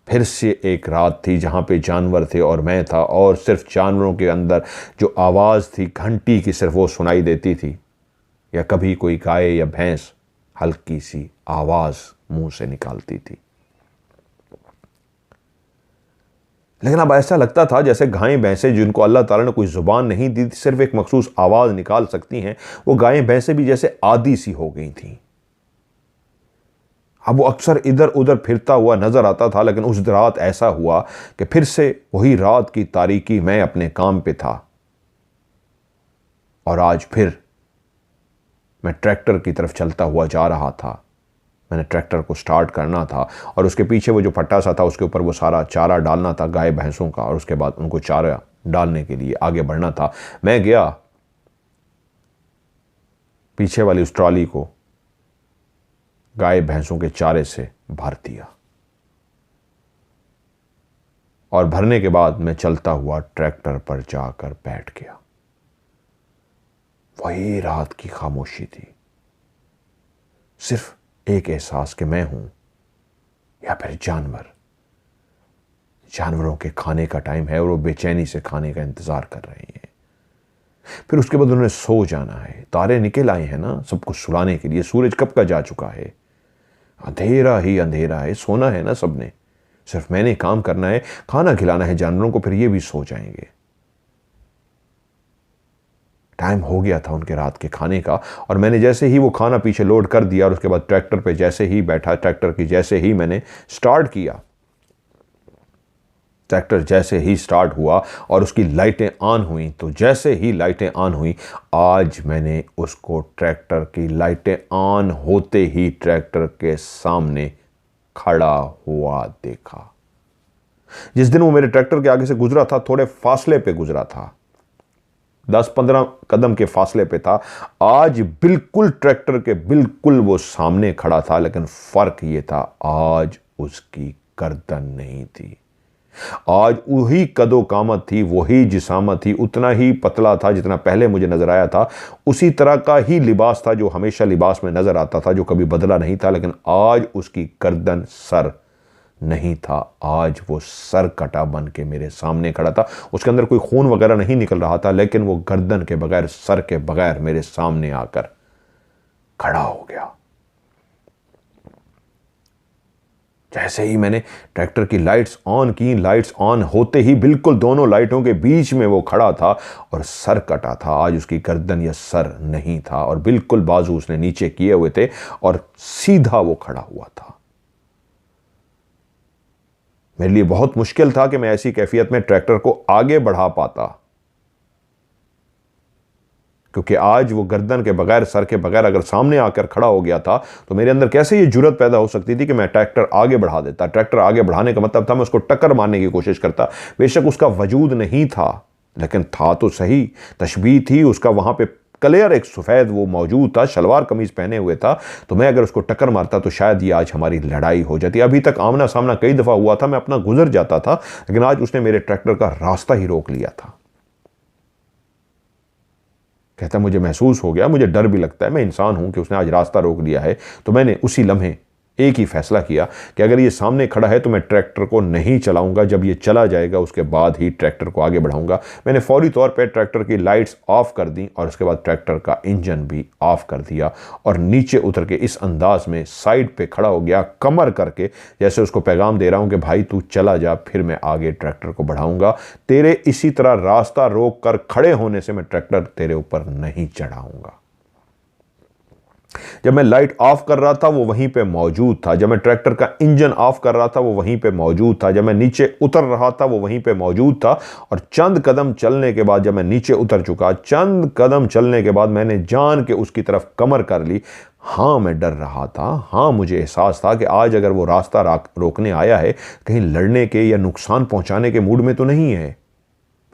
फिर से एक रात थी जहाँ पे जानवर थे और मैं था, और सिर्फ जानवरों के अंदर जो आवाज़ थी घंटी की सिर्फ वो सुनाई देती थी, या कभी कोई गाय या भैंस हल्की सी आवाज़ मुंह से निकालती थी। लेकिन अब ऐसा लगता था जैसे गायें भैंसें जिनको अल्लाह ताला ने कोई ज़ुबान नहीं दी थी, सिर्फ एक मखसूस आवाज़ निकाल सकती हैं, वो गायें भैंसें भी जैसे आदी सी हो गई थीं। अब वो अक्सर इधर उधर फिरता हुआ नजर आता था। लेकिन उस रात ऐसा हुआ कि फिर से वही रात की तारीकी, मैं अपने काम पे था और आज फिर मैं ट्रैक्टर की तरफ चलता हुआ जा रहा था। मैंने ट्रैक्टर को स्टार्ट करना था और उसके पीछे वो जो फट्टा सा था उसके ऊपर वो सारा चारा डालना था गाय भैंसों का, और उसके बाद उनको चारा डालने के लिए आगे बढ़ना था। मैं गया, पीछे वाली उस ट्रॉली को गाय भैंसों के चारे से भर दिया, और भरने के बाद मैं चलता हुआ ट्रैक्टर पर जाकर बैठ गया। वही रात की खामोशी थी, सिर्फ एक एहसास कि मैं हूं या फिर जानवर। जानवरों के खाने का टाइम है और वो बेचैनी से खाने का इंतजार कर रहे हैं। फिर उसके बाद उन्होंने सो जाना है। तारे निकल आए हैं ना सबको सुलाने के लिए, सूरज कब का जा चुका है, अंधेरा ही अंधेरा है, सोना है ना सबने, सिर्फ मैंने काम करना है, खाना खिलाना है जानवरों को, फिर ये भी सो जाएंगे। टाइम हो गया था उनके रात के खाने का, और मैंने जैसे ही वो खाना पीछे लोड कर दिया और उसके बाद ट्रैक्टर पे जैसे ही बैठा, ट्रैक्टर की जैसे ही मैंने स्टार्ट किया, ट्रैक्टर जैसे ही स्टार्ट हुआ और उसकी लाइटें ऑन हुई, तो जैसे ही लाइटें ऑन हुई, आज मैंने उसको ट्रैक्टर की लाइटें ऑन होते ही ट्रैक्टर के सामने खड़ा हुआ देखा। जिस दिन वो मेरे ट्रैक्टर के आगे से गुजरा था, थोड़े फासले पे गुजरा था, 10-15 कदम के फासले पे था। आज बिल्कुल ट्रैक्टर के बिल्कुल वो सामने खड़ा था, लेकिन फर्क ये था आज उसकी गर्दन नहीं थी। आज वही कदो कामत थी, वही जिसामत थी, उतना ही पतला था जितना पहले मुझे नजर आया था, उसी तरह का ही लिबास था जो हमेशा लिबास में नजर आता था, जो कभी बदला नहीं था। लेकिन आज उसकी गर्दन सर नहीं था, आज वो सर कटा बन के मेरे सामने खड़ा था। उसके अंदर कोई खून वगैरह नहीं निकल रहा था, लेकिन वो गर्दन के बगैर, सर के बगैर मेरे सामने आकर खड़ा हो गया। जैसे ही मैंने ट्रैक्टर की लाइट्स ऑन की, लाइट्स ऑन होते ही बिल्कुल दोनों लाइटों के बीच में वो खड़ा था और सर कटा था। आज उसकी गर्दन या सर नहीं था और बिल्कुल बाजू उसने नीचे किए हुए थे और सीधा वो खड़ा हुआ था। मेरे लिए बहुत मुश्किल था कि मैं ऐसी कैफियत में ट्रैक्टर को आगे बढ़ा पाता, क्योंकि आज वो गर्दन के बगैर, सर के बगैर अगर सामने आकर खड़ा हो गया था तो मेरे अंदर कैसे ये जुर्रत पैदा हो सकती थी कि मैं ट्रैक्टर आगे बढ़ा देता। ट्रैक्टर आगे बढ़ाने का मतलब था मैं उसको टक्कर मारने की कोशिश करता। बेशक उसका वजूद नहीं था, लेकिन था तो सही, तशबीह थी उसका, वहां पे क्लियर एक सफ़ेद वो मौजूद था, शलवार कमीज पहने हुए था। तो मैं अगर उसको टक्कर मारता तो शायद ये आज हमारी लड़ाई हो जाती। अभी तक आमना सामना कई दफ़ा हुआ था, मैं अपना गुजर जाता था, लेकिन आज उसने मेरे ट्रैक्टर का रास्ता ही रोक लिया था। कहता मुझे महसूस हो गया, मुझे डर भी लगता है, मैं इंसान हूं, कि उसने आज रास्ता रोक लिया है। तो मैंने उसी लम्हे एक ही फैसला किया कि अगर ये सामने खड़ा है तो मैं ट्रैक्टर को नहीं चलाऊंगा, जब ये चला जाएगा उसके बाद ही ट्रैक्टर को आगे बढ़ाऊंगा। मैंने फौरी तौर पे ट्रैक्टर की लाइट्स ऑफ कर दी और उसके बाद ट्रैक्टर का इंजन भी ऑफ कर दिया और नीचे उतर के इस अंदाज में साइड पे खड़ा हो गया, कमर करके, जैसे उसको पैगाम दे रहा हूं कि भाई तू चला जा, फिर मैं आगे ट्रैक्टर को बढ़ाऊंगा। तेरे इसी तरह रास्ता रोक कर खड़े होने से मैं ट्रैक्टर तेरे ऊपर नहीं चढ़ाऊंगा। जब मैं लाइट ऑफ कर रहा था वो वहीं पे मौजूद था, जब मैं ट्रैक्टर का इंजन ऑफ कर रहा था वो वहीं पे मौजूद था, जब मैं नीचे उतर रहा था वो वहीं पे मौजूद था। और चंद कदम चलने के बाद, जब मैं नीचे उतर चुका, चंद कदम चलने के बाद मैंने जान के उसकी तरफ कमर कर ली। हाँ, मैं डर रहा था, हाँ मुझे एहसास था कि आज अगर वो रास्ता रोकने आया है, कहीं लड़ने के या नुकसान पहुंचाने के मूड में तो नहीं है।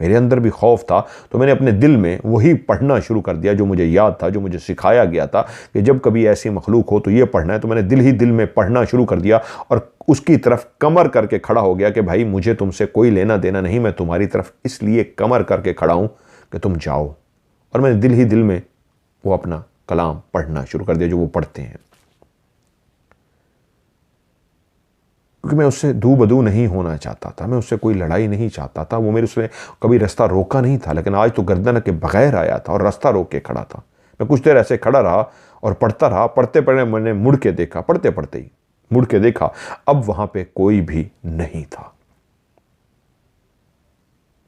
मेरे अंदर भी खौफ था, तो मैंने अपने दिल में वही पढ़ना शुरू कर दिया जो मुझे याद था, जो मुझे सिखाया गया था कि जब कभी ऐसी मखलूक हो तो ये पढ़ना है। तो मैंने दिल ही दिल में पढ़ना शुरू कर दिया और उसकी तरफ कमर करके खड़ा हो गया कि भाई मुझे तुमसे कोई लेना देना नहीं, मैं तुम्हारी तरफ इसलिए कमर करके खड़ा हूं कि तुम जाओ। और मैंने दिल ही दिल में वो अपना कलाम पढ़ना शुरू कर दिया जो वो पढ़ते हैं, क्योंकि मैं उससे दू बदू नहीं होना चाहता था, मैं उससे कोई लड़ाई नहीं चाहता था। वो मेरे उसने कभी रास्ता रोका नहीं था, लेकिन आज तो गर्दन के बगैर आया था और रास्ता रोक के खड़ा था। मैं कुछ देर ऐसे खड़ा रहा और पढ़ता रहा। पढ़ते पढ़ते मैंने मुड़ के देखा, पढ़ते पढ़ते ही मुड़ के देखा, अब वहां पे कोई भी नहीं था।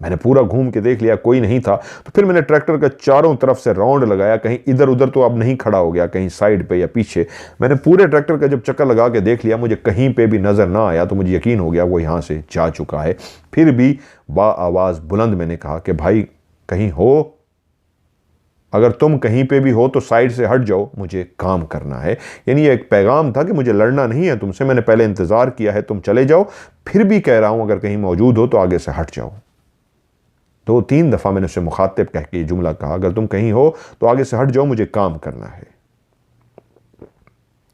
मैंने पूरा घूम के देख लिया, कोई नहीं था। तो फिर मैंने ट्रैक्टर का चारों तरफ से राउंड लगाया, कहीं इधर उधर तो अब नहीं खड़ा हो गया, कहीं साइड पे या पीछे। मैंने पूरे ट्रैक्टर का जब चक्कर लगा के देख लिया, मुझे कहीं पे भी नजर ना आया, तो मुझे यकीन हो गया वो यहां से जा चुका है। फिर भी आवाज बुलंद मैंने कहा कि भाई कहीं हो, अगर तुम कहीं पे भी हो तो साइड से हट जाओ, मुझे काम करना है। यानी ये एक पैगाम था कि मुझे लड़ना नहीं है तुमसे, मैंने पहले इंतजार किया है, तुम चले जाओ। फिर भी कह रहा हूं अगर कहीं मौजूद हो तो आगे से हट जाओ। 2-3 दफ़ा मैंने उससे मुखातिब कह के ये जुमला कहा, अगर तुम कहीं हो तो आगे से हट जाओ, मुझे काम करना है।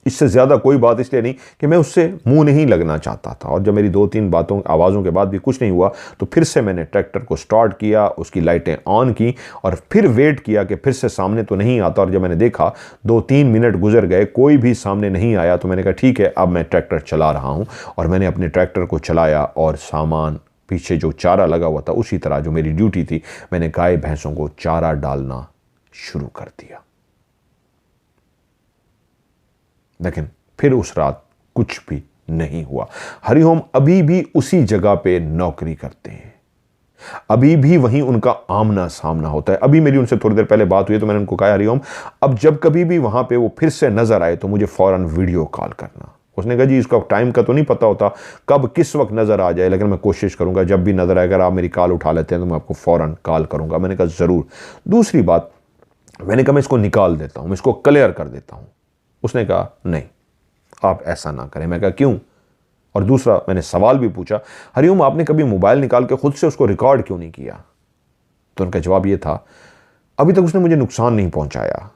इससे ज़्यादा कोई बात इसलिए नहीं कि मैं उससे मुंह नहीं लगना चाहता था। और जब मेरी 2-3 आवाज़ों के बाद भी कुछ नहीं हुआ, तो फिर से मैंने ट्रैक्टर को स्टार्ट किया, उसकी लाइटें ऑन की और फिर वेट किया कि फिर से सामने तो नहीं आता। और जब मैंने देखा 2-3 मिनट गुजर गए, कोई भी सामने नहीं आया, तो मैंने कहा ठीक है, अब मैं ट्रैक्टर चला रहा हूँ। और मैंने अपने ट्रैक्टर को चलाया और सामान पीछे जो चारा लगा हुआ था, उसी तरह जो मेरी ड्यूटी थी, मैंने गाय भैंसों को चारा डालना शुरू कर दिया। लेकिन फिर उस रात कुछ भी नहीं हुआ। हरिओम अभी भी उसी जगह पे नौकरी करते हैं, अभी भी वहीं उनका आमना सामना होता है। अभी मेरी उनसे थोड़ी देर पहले बात हुई तो मैंने उनको कहा, हरिओम अब जब कभी भी वहां पे वो फिर से नजर आए तो मुझे फौरन वीडियो कॉल करना। उसने कहा जी इसका टाइम का तो नहीं पता होता कब किस वक्त नजर आ जाए, लेकिन मैं कोशिश करूंगा जब भी नजर आए, अगर आप मेरी कॉल उठा लेते हैं तो मैं आपको फौरन कॉल करूंगा। मैंने कहा जरूर। दूसरी बात, मैंने कहा मैं इसको निकाल देता हूं, मैं इसको क्लियर कर देता हूं। उसने कहा नहीं आप ऐसा ना करें। मैं कहा क्यों? और दूसरा मैंने सवाल भी पूछा, हरिओम आपने कभी मोबाइल निकाल के खुद से उसको रिकॉर्ड क्यों नहीं किया? तो उनका जवाब यह था, अभी तक उसने मुझे नुकसान नहीं पहुंचाया।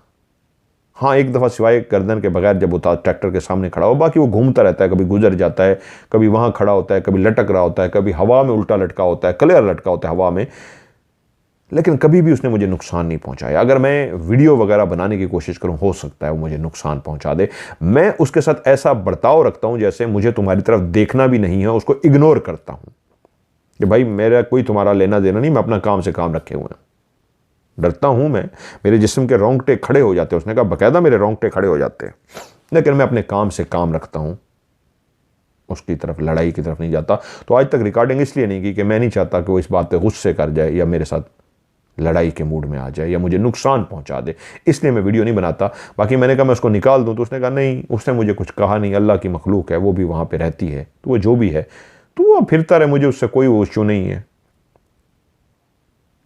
हाँ, एक दफ़ा सिवाय गर्दन के बगैर जब होता ट्रैक्टर के सामने खड़ा हो, बाकी वो घूमता रहता है, कभी गुजर जाता है, कभी वहाँ खड़ा होता है, कभी लटक रहा होता है, कभी हवा में उल्टा लटका होता है, क्लियर लटका होता है हवा में, लेकिन कभी भी उसने मुझे नुकसान नहीं पहुंचाया। अगर मैं वीडियो वगैरह बनाने की कोशिश करूं, हो सकता है वो मुझे नुकसान पहुंचा दे। मैं उसके साथ ऐसा बर्ताव रखता हूं जैसे मुझे तुम्हारी तरफ देखना भी नहीं है, उसको इग्नोर करता हूं कि भाई मेरा कोई तुम्हारा लेना देना नहीं, मैं अपना काम से काम रखे हुए हैं। डरता हूं मैं, मेरे जिस्म के रोंगटे खड़े हो जाते हैं। उसने कहा बाकायदा मेरे रोंगटे खड़े हो जाते हैं, लेकिन मैं अपने काम से काम रखता हूं, उसकी तरफ लड़ाई की तरफ नहीं जाता। तो आज तक रिकॉर्डिंग इसलिए नहीं की कि मैं नहीं चाहता कि वो इस बात पे गुस्से कर जाए या मेरे साथ लड़ाई के मूड में आ जाए या मुझे नुकसान पहुंचा दे, इसलिए मैं वीडियो नहीं बनाता। बाकी मैंने कहा मैं उसको निकाल दूं, तो उसने कहा नहीं, उसने मुझे कुछ कहा नहीं, अल्लाह की मखलूक है, वो भी वहां पे रहती है, तो वो जो भी है तो वो फिरता रहे, मुझे उससे कोई वो इश्यू नहीं है,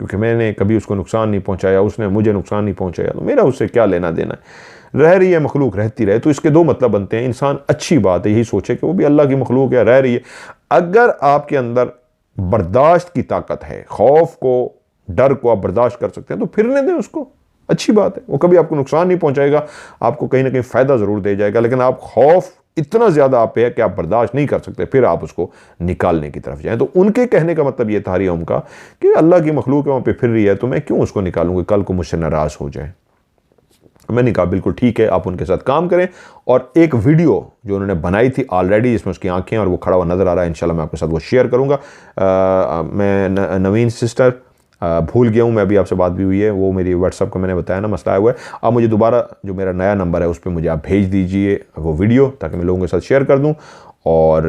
क्योंकि मैंने कभी उसको नुकसान नहीं पहुंचाया, उसने मुझे नुकसान नहीं पहुंचाया, तो मेरा उससे क्या लेना देना है। रह रही है मखलूक, रहती रहे। तो इसके दो मतलब बनते हैं, इंसान अच्छी बात है यही सोचे कि वो भी अल्लाह की मखलूक है, रह रही है। अगर आपके अंदर बर्दाश्त की ताकत है, खौफ को, डर को आप बर्दाश्त कर सकते हैं, तो फिरने दें उसको, अच्छी बात है। वो कभी आपको नुकसान नहीं पहुंचाएगा, आपको कहीं ना कहीं फायदा जरूर दे जाएगा, लेकिन आप खौफ इतना ज्यादा आप पे है कि आप बर्दाश्त नहीं कर सकते, फिर आप उसको निकालने की तरफ जाएं। तो उनके कहने का मतलब यह था हरिओम का कि अल्लाह की मखलूक है, वहां पे फिर रही है, तो मैं क्यों उसको निकालूंगा, कल को मुझसे नाराज हो जाए। मैंने कहा बिल्कुल ठीक है, आप उनके साथ काम करें। और एक वीडियो जो उन्होंने बनाई थी ऑलरेडी, जिसमें उसकी आंखें और वो खड़ा हुआ नज़र आ रहा है, इंशाल्लाह मैं आपके साथ वो शेयर करूँगा। मैं नवीन सिस्टर भूल गया हूँ, मैं अभी आपसे बात भी हुई है, वो मेरी व्हाट्सअप का मैंने बताया ना मसला आया हुआ है। आप मुझे दोबारा जो मेरा नया नंबर है उस पर मुझे आप भेज दीजिए वो वीडियो, ताकि मैं लोगों के साथ शेयर कर दूँ। और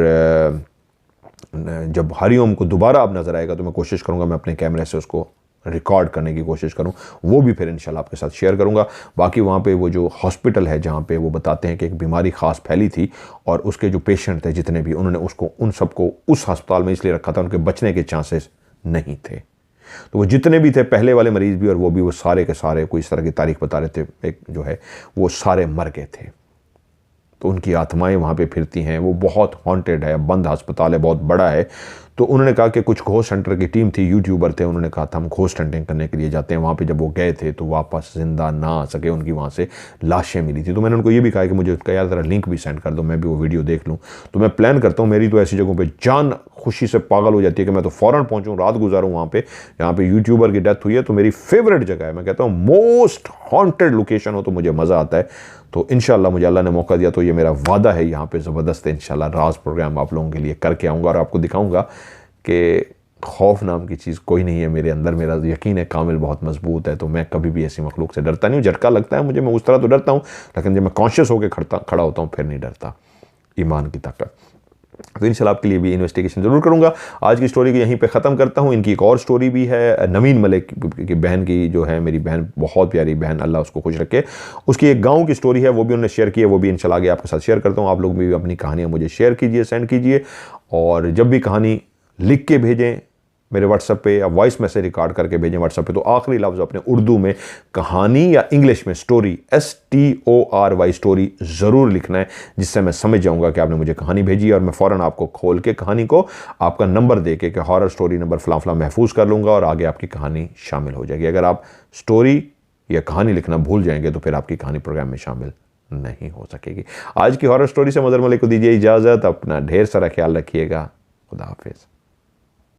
जब हरिओम को दोबारा अब नज़र आएगा तो मैं कोशिश करूँगा मैं अपने कैमरे से उसको रिकॉर्ड करने की कोशिश करूं, वो भी फिर इंशाल्लाह आपके साथ शेयर करूंगा। बाकी वहाँ पे वो जो हॉस्पिटल है जहाँ पे वो बताते हैं कि एक बीमारी ख़ास फैली थी और उसके जो पेशेंट थे जितने भी, उन्होंने उसको उन सबको उस अस्पताल में इसलिए रखा था उनके बचने के चांसेस नहीं थे। तो वो जितने भी थे पहले वाले मरीज़ भी और वो भी, वो सारे के सारे कोई इस तरह की तारीख बता रहे थे, एक जो है वो सारे मर गए थे। तो उनकी आत्माएं वहाँ पे फिरती हैं, वो बहुत हॉन्टेड है, बंद अस्पताल है, बहुत बड़ा है। तो उन्होंने कहा कि कुछ घोस्ट हंटर की टीम थी, यूट्यूबर थे, उन्होंने कहा था हम घोस्ट हंटिंग करने के लिए जाते हैं। वहाँ पे जब वो गए थे तो वापस ज़िंदा ना आ सके, उनकी वहाँ से लाशें मिली थी। तो मैंने उनको ये भी कहा कि मुझे उसका यार ज़रा लिंक भी सेंड कर दो, मैं भी वो वीडियो देख लूँ। तो मैं प्लान करता हूँ, मेरी तो ऐसी जगहों पर जान खुशी से पागल हो जाती है कि मैं तो फ़ौरन पहुँचूँ, रात गुजारूँ वहाँ पर जहाँ पर यूट्यूबर की डेथ हुई है। तो मेरी फेवरेट जगह है, मैं कहता हूँ मोस्ट हॉन्टेड लोकेशन हो तो मुझे मज़ा आता है। तो इंशाल्लाह मुझे अल्लाह ने मौका दिया तो ये मेरा वादा है, यहाँ पे ज़बरदस्त है इंशाल्लाह राज प्रोग्राम आप लोगों के लिए करके आऊँगा और आपको दिखाऊँगा कि खौफ नाम की चीज़ कोई नहीं है मेरे अंदर। मेरा यकीन है कामिल बहुत मजबूत है, तो मैं कभी भी ऐसी मखलूक से डरता नहीं हूँ। झटका लगता है मुझे, मैं उस तरह तो डरता हूँ, लेकिन जब मैं कॉन्शियस होकर खड़ा होता हूँ फिर नहीं डरता। ईमान की ताकत। तो इंशाल्लाह आपके लिए भी इन्वेस्टिगेशन ज़रूर करूँगा। आज की स्टोरी को यहीं पे ख़त्म करता हूँ। इनकी एक और स्टोरी भी है, नवीन मलिक की बहन की, जो है मेरी बहन, बहुत प्यारी बहन, अल्लाह उसको खुश रखे। उसकी एक गांव की स्टोरी है, वो भी उन्होंने शेयर की है, वो भी इंशाल्लाह आगे आपके साथ शेयर करता हूँ। आप लोग भी अपनी कहानियाँ मुझे शेयर कीजिए, सेंड कीजिए। और जब भी कहानी लिख के भेजें मेरे व्हाट्सएप पे या वॉइस मैसेज रिकॉर्ड करके भेजें व्हाट्सएप पे, तो आखिरी लफ्ज़ अपने उर्दू में कहानी या इंग्लिश में स्टोरी, STORY स्टोरी ज़रूर लिखना है, जिससे मैं समझ जाऊंगा कि आपने मुझे कहानी भेजी है और मैं फ़ौरन आपको खोल के कहानी को आपका नंबर दे के कि हॉरर स्टोरी नंबर फलां महफूज कर लूँगा और आगे आपकी कहानी शामिल हो जाएगी। अगर आप स्टोरी या कहानी लिखना भूल जाएंगे तो फिर आपकी कहानी प्रोग्राम में शामिल नहीं हो सकेगी। आज की हॉरर स्टोरी से मदर मलिक को दीजिए इजाज़त। अपना ढेर सारा ख्याल रखिएगा। खुदा हाफिज़।